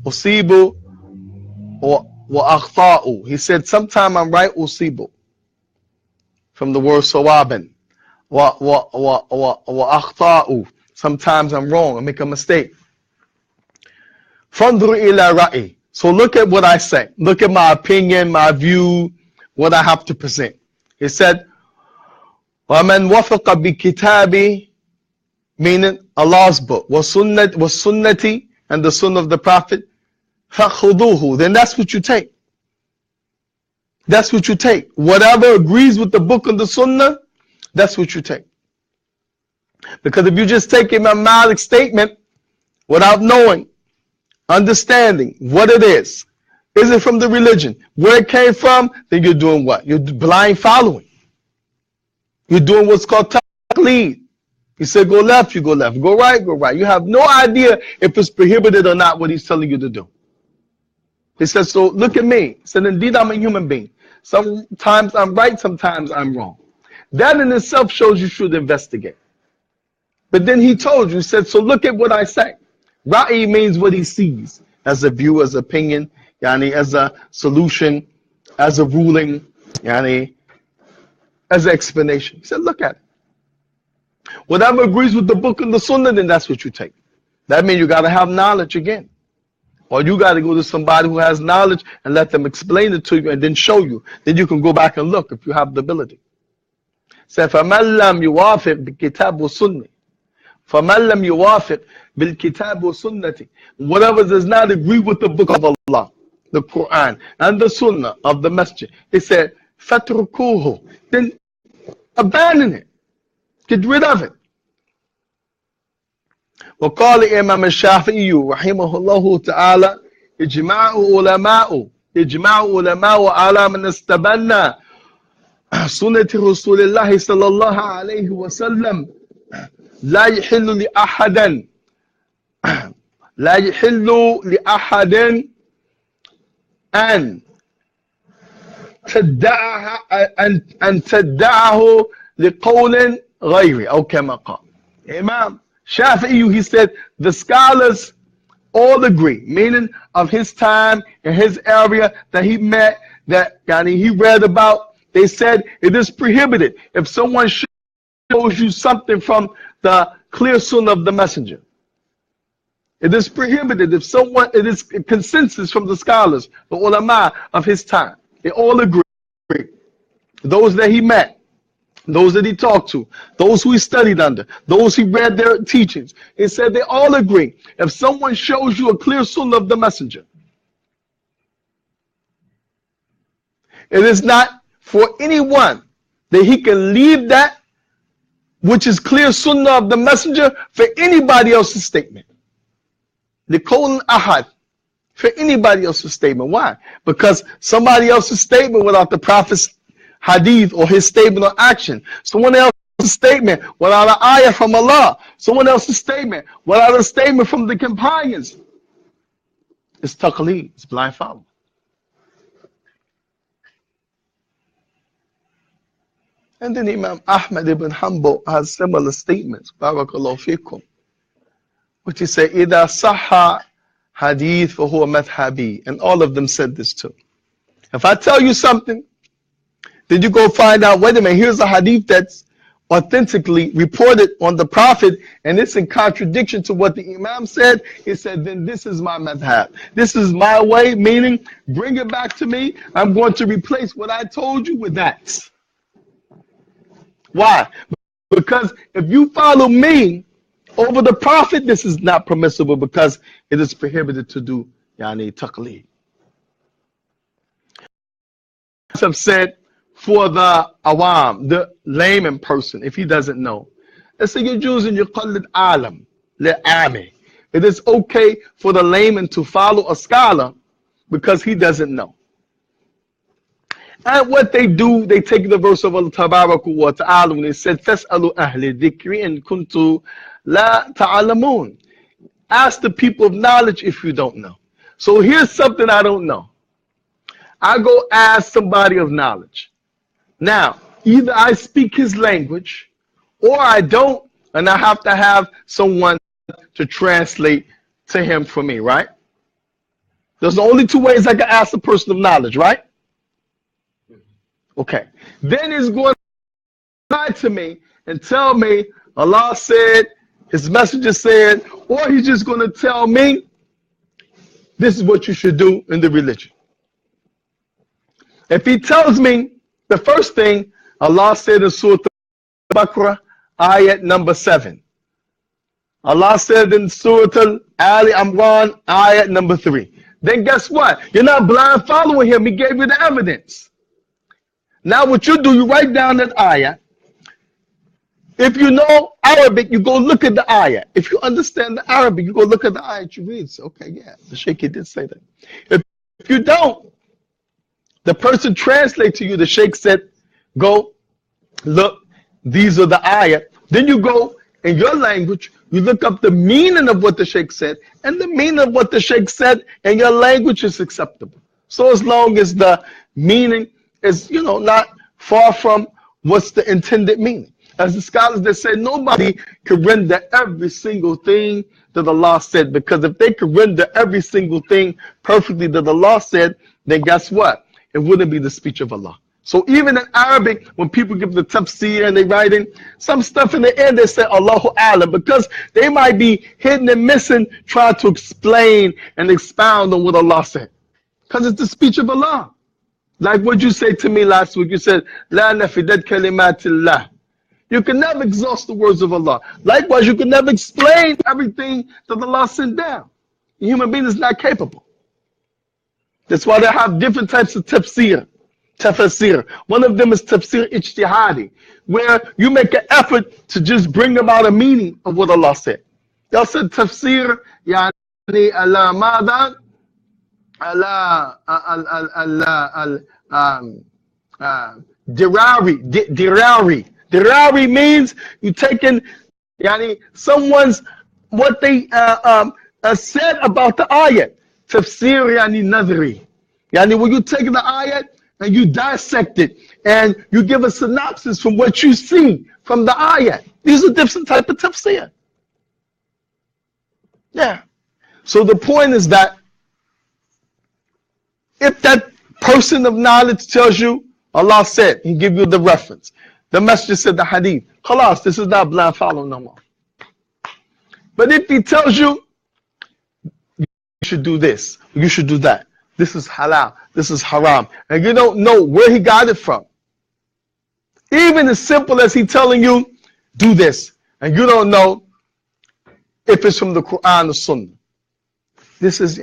أصيب وأخطأ. He said, sometime I'm right, أصيب. From the word sawaban. وأخطأ. Sometimes I'm wrong, I make a mistake. فانظر إلى رأي. So look at what I say. Look at my opinion, my view, what I have to present. He said, وَمَنْ وَفَقَ بِكِتَابِ, meaning Allah's book, وَسُنَّتِ, and the sunnah of the Prophet, فَخُذُوهُ, then that's what you take. That's what you take. Whatever agrees with the book and the sunnah, that's what you take. Because if you just take Imam Malik's statement without knowing, understanding what it is it from the religion, where it came from, then you're doing what? You're blind following. You're doing what's called taqleed. He said go left, you go left. Go right, go right. You have no idea if it's prohibited or not what he's telling you to do. He said, so look at me. He said, indeed, I'm a human being. Sometimes I'm right, sometimes I'm wrong. That in itself shows you should investigate. But then he told you, he said, so look at what I say. Ra'i means what he sees, as a view, as opinion, yani as a solution, as a ruling, yani as an explanation. He said, look at it. Whatever agrees with the book and the sunnah, then that's what you take. That means you got to have knowledge again. Or you got to go to somebody who has knowledge and let them explain it to you and then show you. Then you can go back and look if you have the ability. Say, فَمَنْ لَمْ يُوَافِقْ بِكِتَابِ وَسُنَّةِ. فَمَنْ لَمْ يُوَافِقْ بِالْكِتَابِ وَسُنَّةِ. Whatever does not agree with the book of Allah, the Quran, and the Sunnah of the Masjid, he said, فَتْرُكُوهُ. Then abandon it. Get rid of it. وقال إمام الشافعي رحمه الله تعالى إجماع علماء على من استبنى سنة رسول الله صلى الله عليه وسلم لا يحل لأحد أن تدعه لقول غيره أو كما قال. Imam Shafi'i, he said, the scholars all agree, meaning of his time and his area that he met, that he read about, they said it is prohibited if someone shows you something from the clear sunnah of the messenger. It is prohibited if someone, it is a consensus from the scholars, the ulama of his time. They all agree. Those that he met, those that he talked to, those who he studied under, those he read their teachings. He said they all agree. If someone shows you a clear sunnah of the messenger, It is not for anyone that he can leave that which is clear sunnah of the messenger for anybody else's statement. Liqawl ahad, for anybody else's statement. Why? Because somebody else's statement without the Prophet's hadith or his statement or action, someone else's statement without an ayah from Allah, someone else's statement without a statement from the companions, it's taqleed, it's blind following. And then Imam Ahmad ibn Hanbal has similar statements, barakallahu fikum, which he said, إِذَا صَحَّ hadith فَهُوَ madhabi. And all of them said this too. If I tell you something, then you go find out, wait a minute, here's a hadith that's authentically reported on the Prophet, and it's in contradiction to what the Imam said. He said, then this is my madhab. This is my way, meaning, bring it back to me. I'm going to replace what I told you with that. Why? Because if you follow me over the Prophet, this is not permissible because it is prohibited to do taqleed. Have said for the awam, the layman person, if he doesn't know, let's say you're Jews and you call it alam, le'ame. It is okay for the layman to follow a scholar because he doesn't know. And what they do, they take the verse of Allah Tabaraka wa Ta'ala when it said, فَاسْأَلُوا أَهْلِ الذِّكْرِ إِن كُنتُمْ لَا تَعْلَمُونَ. Ask the people of knowledge if you don't know. So here's something I don't know. I go ask somebody of knowledge. Now, either I speak his language or I don't, and I have to have someone to translate to him for me, right? There's only two ways I can ask a person of knowledge, right? Okay. Then he's going to lie to me and tell me Allah said, his messenger said, or he's just going to tell me this is what you should do in the religion. If he tells me the first thing, Allah said in Surah Al-Baqarah, ayat number 7. Allah said in Surah Al Imran, ayat number 3. Then guess what? You're not blind following him. He gave you the evidence. Now what you do, you write down that ayah. If you know Arabic, you go look at the ayah. If you understand the Arabic, you go look at the ayah you read. So, okay, yeah, the Shaykh did say that. If you don't, the person translate to you, the Shaykh said, go, look, these are the ayah. Then you go in your language, you look up the meaning of what the Shaykh said, and the meaning of what the Shaykh said in your language is acceptable. So as long as the meaning is, not far from what's the intended meaning. As the scholars that say, nobody can render every single thing that Allah said, because if they could render every single thing perfectly that Allah said, then guess what? It wouldn't be the speech of Allah. So even in Arabic, when people give the tafsir and they write in some stuff in the end, they say Allahu A'lam, because they might be hidden and missing, trying to explain and expound on what Allah said. Because it's the speech of Allah. Like what you said to me last week, you said, La nafidat kalimatillah. You can never exhaust the words of Allah. Likewise, you can never explain everything that Allah sent down. The human being is not capable. That's why they have different types of tafsir. One of them is tafsir ijtihadi, where you make an effort to just bring about a meaning of what Allah said. Y'all said tafsir, yani ala madan, Dirari means you taking someone's what they said about the ayat. Tafsir yani nadri. When you take the ayat and you dissect it and you give a synopsis from what you see from the ayat. These are different types of tafsir. Yeah. So the point is that if that person of knowledge tells you, Allah said, he give you the reference. The messenger said the hadith. Khalas, this is not blind following no more. But if he tells you, you should do this, you should do that. This is halal, this is haram. And you don't know where he got it from. Even as simple as he telling you, do this. And you don't know if it's from the Quran or Sunnah. This is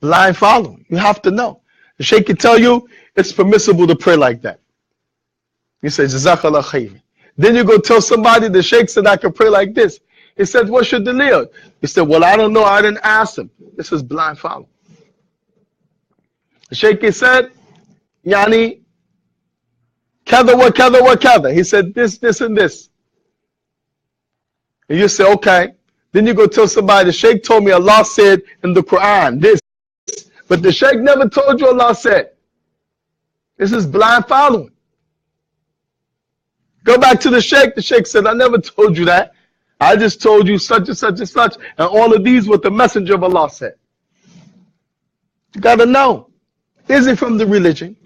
blind following. You have to know. The Shaykh can tell you, it's permissible to pray like that. You say, Jazakallah khayr. Then you go tell somebody, the Sheikh said I can pray like this. He said, what's your dalil? He said, well, I don't know. I didn't ask him. This is blind following. The Sheikh said, Yani, kada wa kada wa kada. He said this, this, and this. And you say, okay. Then you go tell somebody, the Sheikh told me Allah said in the Quran this. But the Sheikh never told you Allah said. This is blind following. Go back to the Sheikh. The Sheikh said, I never told you that. I just told you such and such and such. And all of these what the messenger of Allah said. You got to know. Is it from the religion?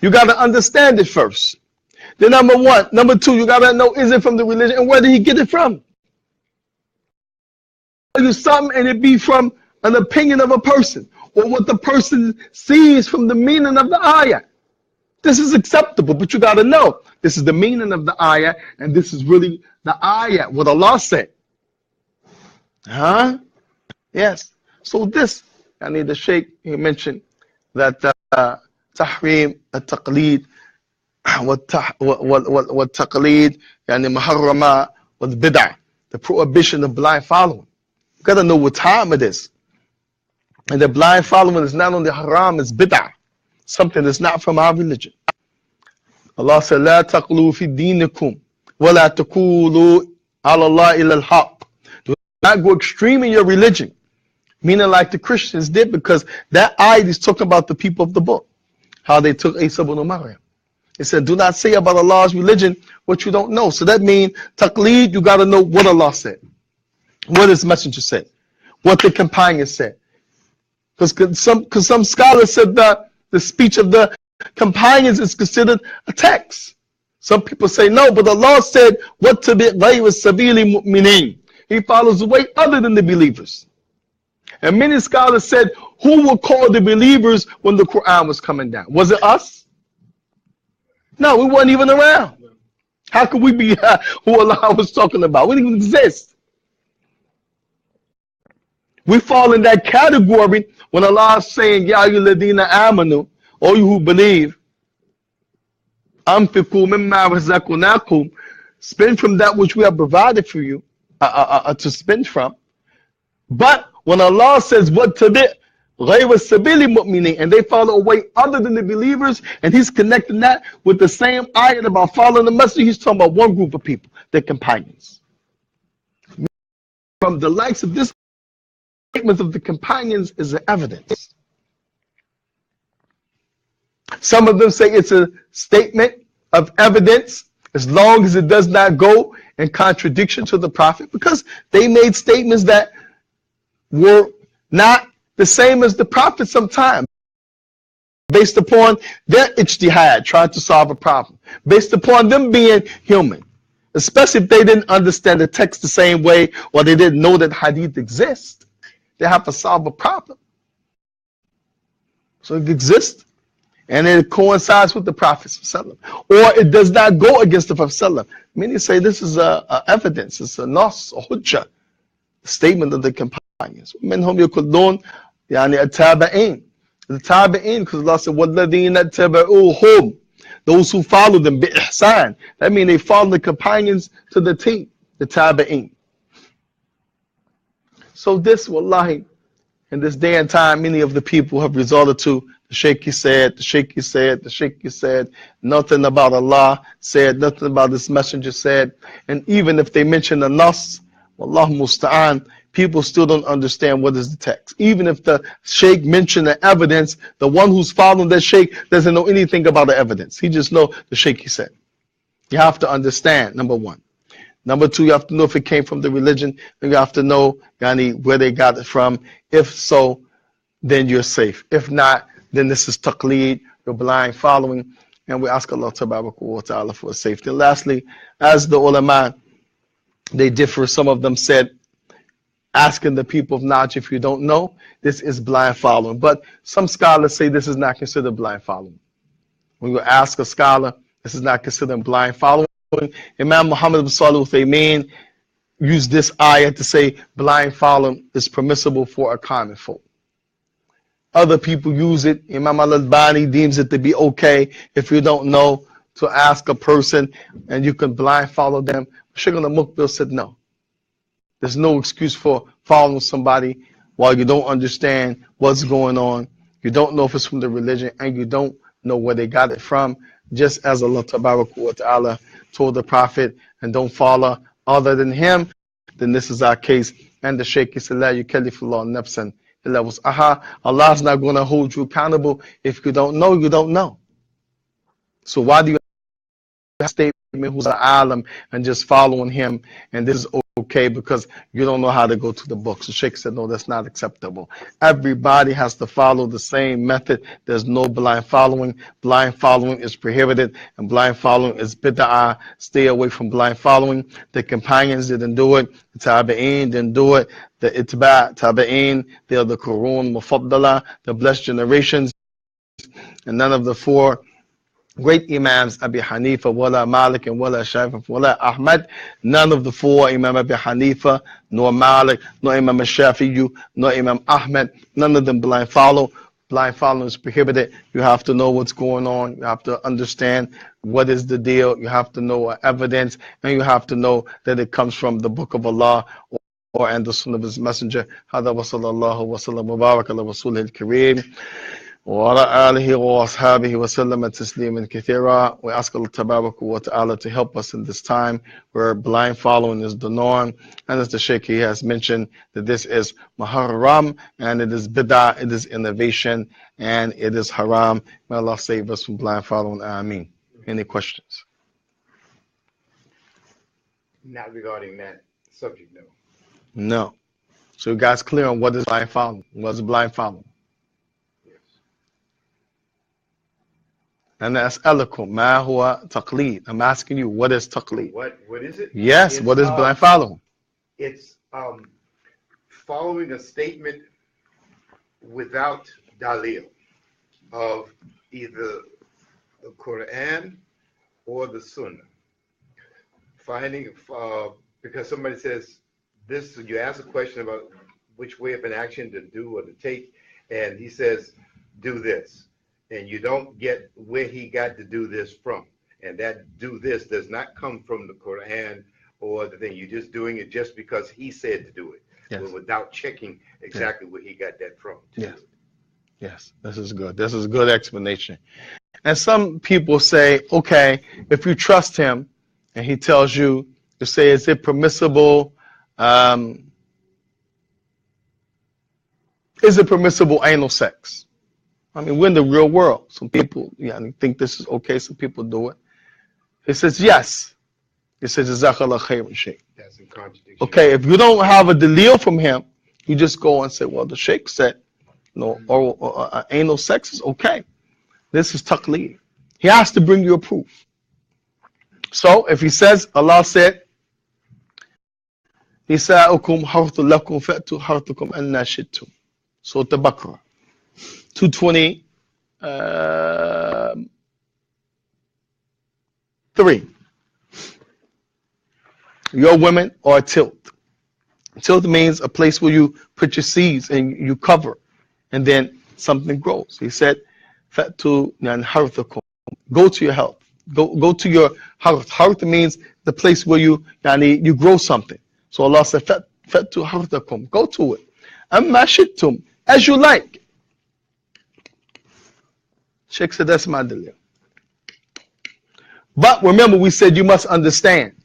You got to understand it first. Then number one. Number two, you got to know, is it from the religion? And where did he get it from? You something and it be from an opinion of a person. Or what the person sees from the meaning of the ayah. This is acceptable, but you got to know. This is the meaning of the ayah, and this is really the ayah, what Allah said. Huh? Yes. So this, I need the Shaykh, he mentioned that Tahreem Of Taqleed, what Taqleed, yani Muharrama, what Bidah, the prohibition of blind following. You got to know what time it is. And the blind following is not only haram, it's bid'ah. Something that's not from our religion. Allah said, لا تقلوا في دينكم ولا تقولوا على الله إلا الحق. Do not go extreme in your religion. Meaning like the Christians did, because that ayat is talking about the people of the book. How they took Isa ibn Maryam. It said, do not say about Allah's religion what you don't know. So that means, taqleed, you got to know what Allah said. What his messenger said. What the companions said. Because some scholars said that the speech of the companions is considered a text. Some people say no, but Allah said, وَاتَّبِعْ غَيْرَ السَّبِيلِ مُؤْمِنِينَ. He follows the way other than the believers. And many scholars said, who will call the believers when the Quran was coming down? Was it us? No, we weren't even around. How could we be who Allah was talking about? We didn't even exist. We fall in that category when Allah is saying, Ya ayyuhalladhina amanu, all you who believe, anfiqu mimma razaqnakum, spend from that which we have provided for you to spend from. But when Allah says, what tabi' ghayra sabili mu'minin, and they follow a way other than the believers, and he's connecting that with the same ayat about following the messenger, he's talking about one group of people, their companions. From the likes of this statements of the companions is the evidence. Some of them say it's a statement of evidence as long as it does not go in contradiction to the Prophet, because they made statements that were not the same as the Prophet sometimes, based upon their ijtihad, trying to solve a problem, based upon them being human, especially if they didn't understand the text the same way, or they didn't know that hadith exists. They have to solve a problem. So it exists, and it coincides with the Prophet, or it does not go against the Prophet. Many say this is a evidence, it's a nas, a hujjah, a statement of the companions. مِنْهُمْ يَكُلُّونَ يعني التابعين. The tabi'in, because Allah said, وَالَّذِينَ اتَّبَعُوهُمْ, those who follow them, bi-ihsan. That means they follow the companions to the T, the tabi'in. So this, wallahi, in this day and time, many of the people have resorted to the Shaykh said, the Shaykh said, the Shaykh said, nothing about Allah said, nothing about this messenger said. And even if they mention the nas, wallahu musta'an, people still don't understand what is the text. Even if the Shaykh mentioned the evidence, the one who's following that Shaykh doesn't know anything about the evidence. He just knows the Shaykh said. You have to understand, number one. Number two, you have to know if it came from the religion. And you have to know, yani, where they got it from. If so, then you're safe. If not, then this is taqleed, you're blind following. And we ask Allah wa ta'ala for safety. And lastly, as the ulama, they differ. Some of them said, asking the people of knowledge, if you don't know, this is blind following. But some scholars say this is not considered blind following. When you ask a scholar, this is not considered blind following. Imam Muhammad ibn Salih al-Uthaymeen used this ayah to say blind following is permissible for a common folk. Other people use it. Imam al-Albani deems it to be okay if you don't know to ask a person and you can blind follow them. Shaykh al-Muqbil said no. There's no excuse for following somebody while you don't understand what's going on. You don't know if it's from the religion and you don't know where they got it from. Just as Allah Ta'ala told the Prophet, and don't follow other than him, then this is our case. And the Shaykh said, La yukallifullahu nafsan illa wus'aha. Allah's not going to hold you accountable. If you don't know, you don't know. So why do you have a statement who's an alim and just following him, and this is okay because you don't know how to go to the books? The Shaykh said, no, that's not acceptable. Everybody has to follow the same method. There's no blind following. Blind following is prohibited, and blind following is bid'ah. Stay away from blind following. The companions didn't do it. The tabi'een didn't do it. The itba' tabi'een, they are the Qurun Mufaddala, the blessed generations, and none of the four great Imams, Abi Hanifa, wala Malik, and wala Shafi, wala Ahmad, none of the four, Imam Abi Hanifa, nor Malik, nor Imam Shafi, nor Imam Ahmad, none of them blind follow. Blind following is prohibited. You have to know what's going on. You have to understand what is the deal. You have to know evidence, and you have to know that it comes from the Book of Allah or and the Sunnah of His Messenger. هذا وصلى الله وسلم وبارك على رسوله الكريم وعلى آله وأصحابه وسلم تسليما كثيرا. We ask Allah Tabarak wa Ta'ala to help us in this time where blind following is the norm. And as the Shaykh he has mentioned, that this is muharram and it is bid'ah, it is innovation, and it is haram. May Allah save us from blind following. Ameen. Any questions? Not regarding that subject, no. No. So you guys clear on what is blind following? What is blind following? And that's eloquent. Ma huwa taqleed. I'm asking you, what is taqleed? What is it? Yes, what is blind following? It's following a statement without dalil of either the Quran or the Sunnah. Finding because somebody says this, you ask a question about which way of an action to do or to take, and he says, do this. And you don't get where he got to do this from. And that do this does not come from the Quran or the thing. You're just doing it just because he said to do it, but without checking exactly where he got that from. Yes. Yes, this is good. This is a good explanation. And some people say, okay, if you trust him and he tells you, to say, is it permissible? Is it permissible anal sex? I mean, we're in the real world. Some people think this is okay. Some people do it. He says, yes. He says, Jazakallah khairan, Shaykh. That's in contradiction. Okay, if you don't have a dalil from him, you just go and say, well, the Shaykh said, no, or anal sex is okay. This is taqleed. He has to bring you a proof. So if he says, Allah said, Nisa'ukum harthun lakum fa'tu harthukum anna shittum. Surah Al-Baqarah 223. Your women are a tilt. Tilt means a place where you put your seeds and you cover, and then something grows. He said, "Fatu harthakum." Go to your health. Go to your hearth. Hearth means the place where you grow something. So Allah said, "Fatu harthakum." Go to it. Amma shittum, as you like. Sheikh said, that's my dalil. But remember, we said you must understand.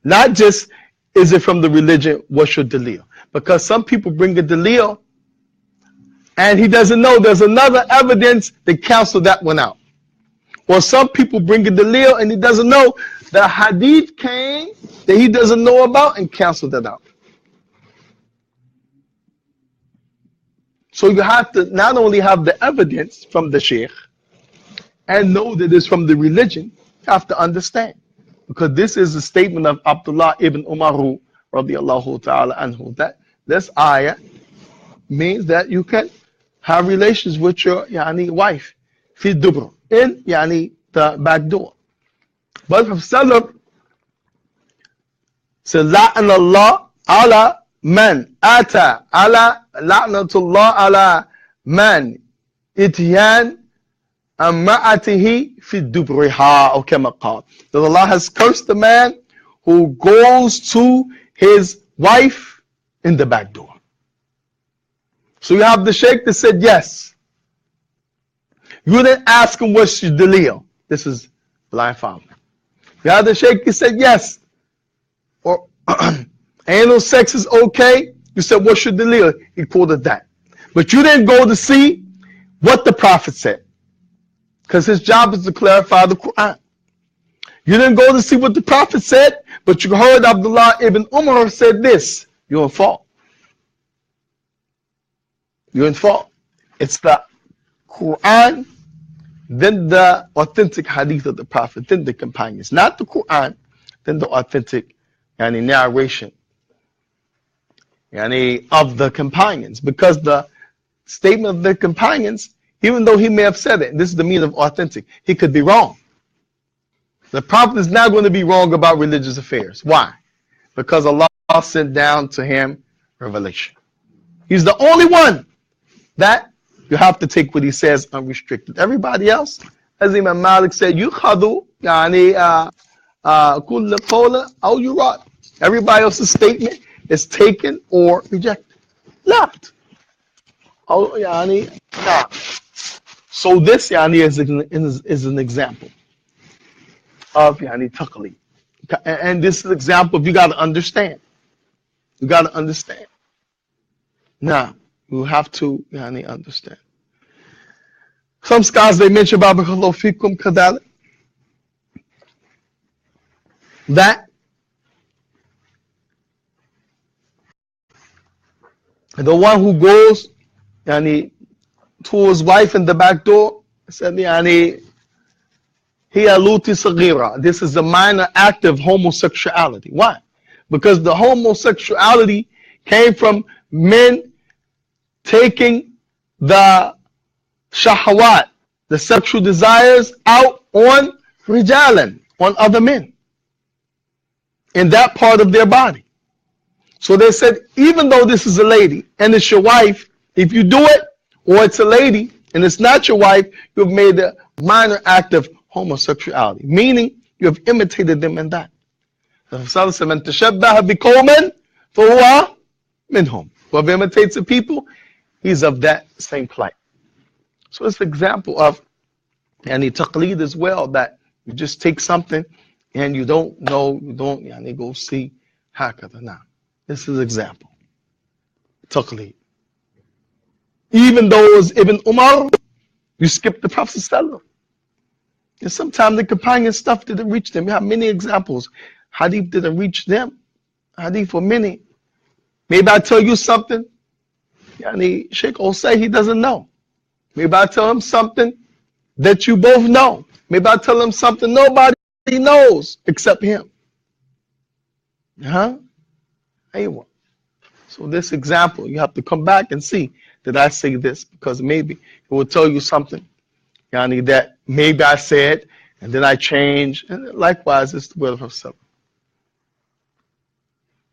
Not just is it from the religion, what's your dalil? Because some people bring a dalil and he doesn't know there's another evidence that cancel that one out. Or some people bring a dalil and he doesn't know the hadith came that he doesn't know about and cancel that out. So you have to not only have the evidence from the sheikh and know that it's from the religion, you have to understand. Because this is a statement of Abdullah ibn Umaru radiallahu ta'ala anhu, that this ayah means that you can have relations with your wife fi dubr, in the back door. But from Salaf said, la'an Allah ala man ata ala la'natullah ala man ityan amra'atihi fi dubriha, or kama qala, that Allah has cursed the man who goes to his wife in the back door. So you have the sheikh that said yes. You didn't ask him what's your dalil. This is blind following. You have the sheikh that said yes, or anal sex is okay. You said what's your dalil? He quoted that. But you didn't go to see what the Prophet said, because his job is to clarify the Quran. You didn't go to see what the Prophet said, but you heard Abdullah ibn Umar said this. You're in fault. You're in fault. It's the Quran, then the authentic hadith of the Prophet, then the companions. Not the Quran, then the authentic narration of the companions. Because the statement of the companions, even though he may have said it, this is the meaning of authentic, he could be wrong. The Prophet is not going to be wrong about religious affairs. Why? Because Allah sent down to him revelation. He's the only one that you have to take what he says unrestricted. Everybody else, as Imam Malik said, yukhadu kull qawla aw yurad. Everybody else's statement is taken or rejected. Left. So this is an example of taqleed. And this is an example of you got to understand. You got to understand. Now, you have to understand. Some scholars, they mention Barakallahu fikum kadalik, that the one who goes to his wife in the back door said hiya luti saghira. This is a minor act of homosexuality. Why? Because the homosexuality came from men taking the shahawat, the sexual desires, out on rijalan, on other men, in that part of their body. So they said, even though this is a lady and it's your wife, if you do it, or it's a lady and it's not your wife, you've made a minor act of homosexuality, meaning you have imitated them in that. Whoever imitates the people, he's of that same plight. So it's an example of taqleed as well, that you just take something and you don't know, you don't go see hakada. Now, this is an example. Taqleed. Even though it was Ibn Umar, you skip the Prophet ﷺ. And sometimes the companion stuff didn't reach them. You have many examples. Hadith didn't reach them. Hadith for many. Maybe I tell you something, Sheikh will say he doesn't know. Maybe I tell him something that you both know. Maybe I tell him something nobody knows except him. Anyway. So this example, you have to come back and see, did I say this? Because maybe it will tell you something that maybe I said and then I changed. And likewise, it's the word of himself.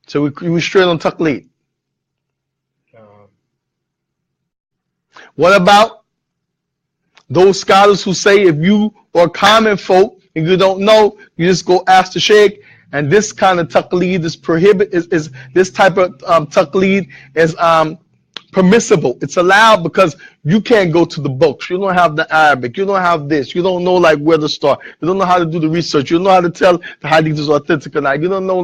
So we straight on taqleed. What about those scholars who say if you are common folk and you don't know, you just go ask the sheikh, and this kind of taqleed is prohibited, is this type of taqleed is permissible. It's allowed because you can't go to the books. You don't have the Arabic. You don't have this. You don't know where to start. You don't know how to do the research. You don't know how to tell the hadith is authentic or not. You don't know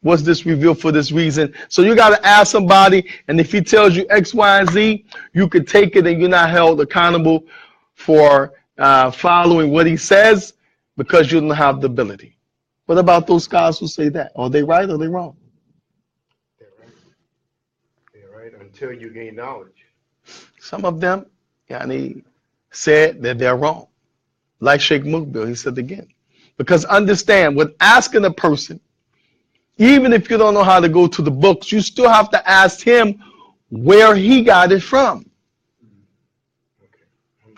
was this revealed for this reason? So you got to ask somebody, and if he tells you X, Y, and Z, you could take it and you're not held accountable for following what he says because you don't have the ability. What about those guys who say that? Are they right or are they wrong? They're right. They're right until you gain knowledge. Some of them said that they're wrong. Like Sheikh Muqbil, he said again. Because understand, with asking a person, even if you don't know how to go to the books, you still have to ask him where he got it from.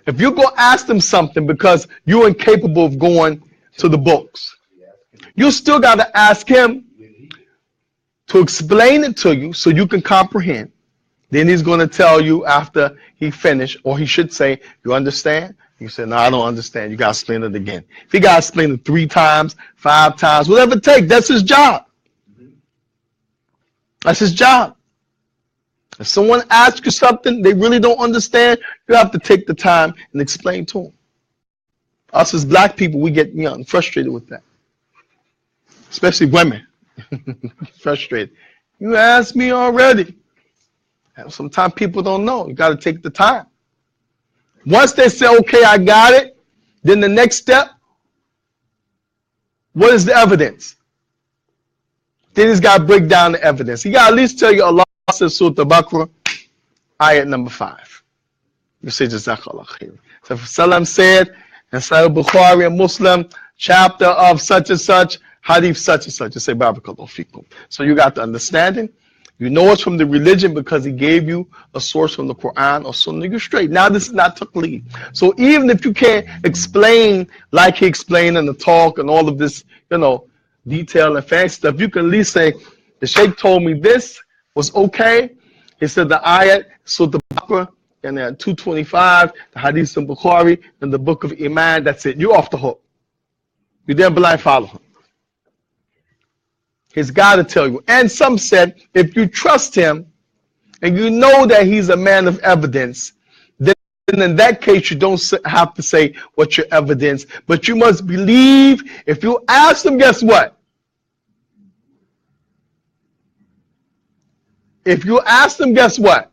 If you go ask him something because you're incapable of going to the books, you still got to ask him to explain it to you so you can comprehend. Then he's going to tell you after he finished, or he should say, you understand? You say, no, I don't understand. You got to explain it again. If he got to explain it 3 times, 5 times, whatever it takes, that's his job. That's his job. If someone asks you something they really don't understand, you have to take the time and explain to them. Us as black people, we get frustrated with that. Especially women. Frustrated. You asked me already. And sometimes people don't know. You got to take the time. Once they say, okay, I got it, then the next step, what is the evidence? Then he's got to break down the evidence. He got to at least tell you Allah says Surah Al-Baqarah, ayat number 5. You say Jazakallah khair. So if Salam said, and Sahih Bukhari and Muslim, chapter of such and such, hadith such and such, you say Barakallahu fikum. So you got the understanding. You know it's from the religion because he gave you a source from the Quran or Sunnah. You're straight. Now this is not taqleed. So even if you can't explain like he explained in the talk and all of this, detail and fancy stuff, you can at least say, the Sheikh told me this was okay. He said the ayat, Surah Al-Baqarah, and 225, the hadith in Bukhari, and the book of Iman, that's it. You're off the hook. You then blind follow him. He's got to tell you. And some said, if you trust him, and you know that he's a man of evidence, then in that case, you don't have to say what's your evidence, but you must believe. If you ask him, guess what? If you ask him, guess what?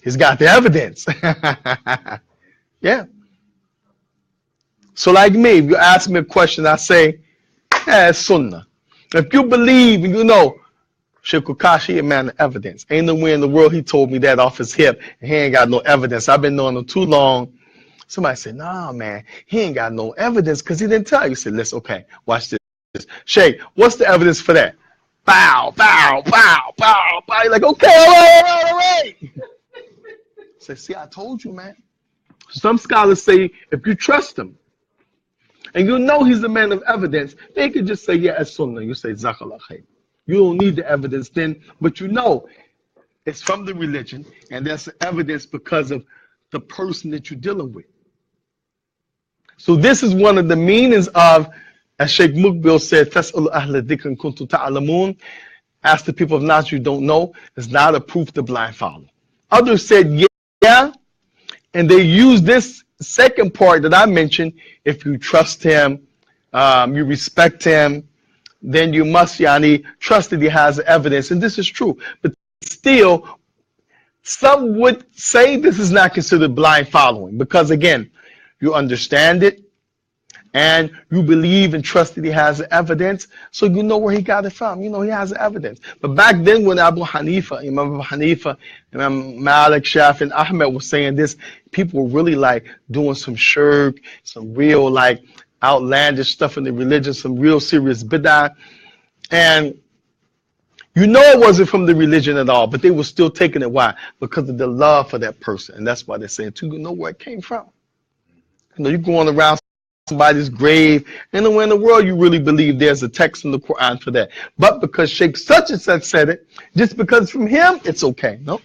He's got the evidence. Yeah. So like me, if you ask me a question, I say, it's Sunnah. If you believe and you know, Sheikh Kukashi, a man of evidence. Ain't no way in the world he told me that off his hip and he ain't got no evidence. I've been knowing him too long. Somebody said, nah, man, he ain't got no evidence because he didn't tell you. He said, listen, okay, watch this. Sheikh, what's the evidence for that? Bow, bow, bow, bow, bow. You're like, okay, all right. Say, see, I told you, man. Some scholars say if you trust him and you know he's a man of evidence, they could just say, yeah, it's Sunnah. You say, Zakallah khair. You don't need the evidence then, but you know it's from the religion, and that's the evidence because of the person that you're dealing with. So this is one of the meanings of, as Sheikh Muqbil said, فَاسْأَلُوا أَهْلَ الذِّكْرِ إِن كُنتُمْ تَعْلَمُونَ. Ask the people of knowledge you don't know. It's not a proof to blind follow. Others said, yeah, and they use this second part that I mentioned. If you trust him, you respect him, then you must trust that he has evidence. And this is true. But still, some would say this is not considered blind following because, again, you understand it and you believe and trust that he has evidence, so you know where he got it from. You know he has evidence. But back then when Imam Abu Hanifa, Imam Malik, Shafi, and Ahmed was saying this, people were really like doing some shirk, some real like outlandish stuff in the religion, some real serious bidah. And you know it wasn't from the religion at all, but they were still taking it. Why? Because of the love for that person. And that's why they're saying, too, you know where it came from. You know, you're going around somebody's grave, and nowhere in the world you really believe there's a text in the Quran for that. But because Sheikh such and such said it, just because it's from him, it's okay. No?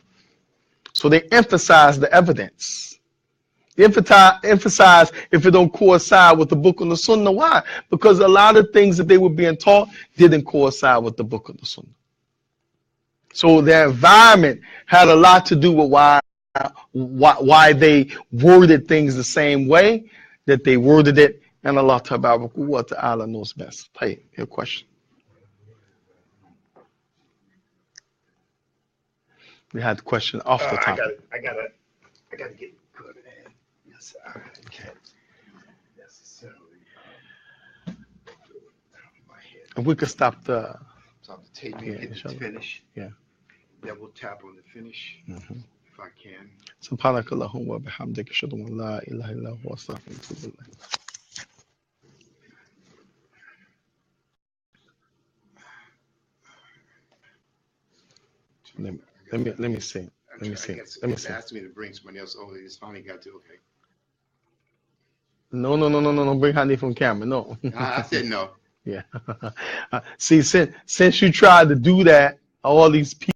So they emphasize the evidence. They emphasize if it don't coincide with the book and the Sunnah. Why? Because a lot of things that they were being taught didn't coincide with the book and the Sunnah. So their environment had a lot to do with why they worded things the same way that they worded it, and Allah Ta'ala knows best. Hey, your question. We had a question off the top. I gotta get good at. Yes, all right. Okay. Necessarily. If we could stop the tape and hit the finish. Yeah. Then we'll tap on the finish if I can. Subhanakallahumma wa bihamdika ashhadu an la ilaha illa anta astaghfiruka wa atubu ilayk. Let me see. Let me see. Asked me to bring somebody else over. It's finally got to okay. No. Bring Hani from camera. No. I said no. Yeah. See, since you tried to do that, all these people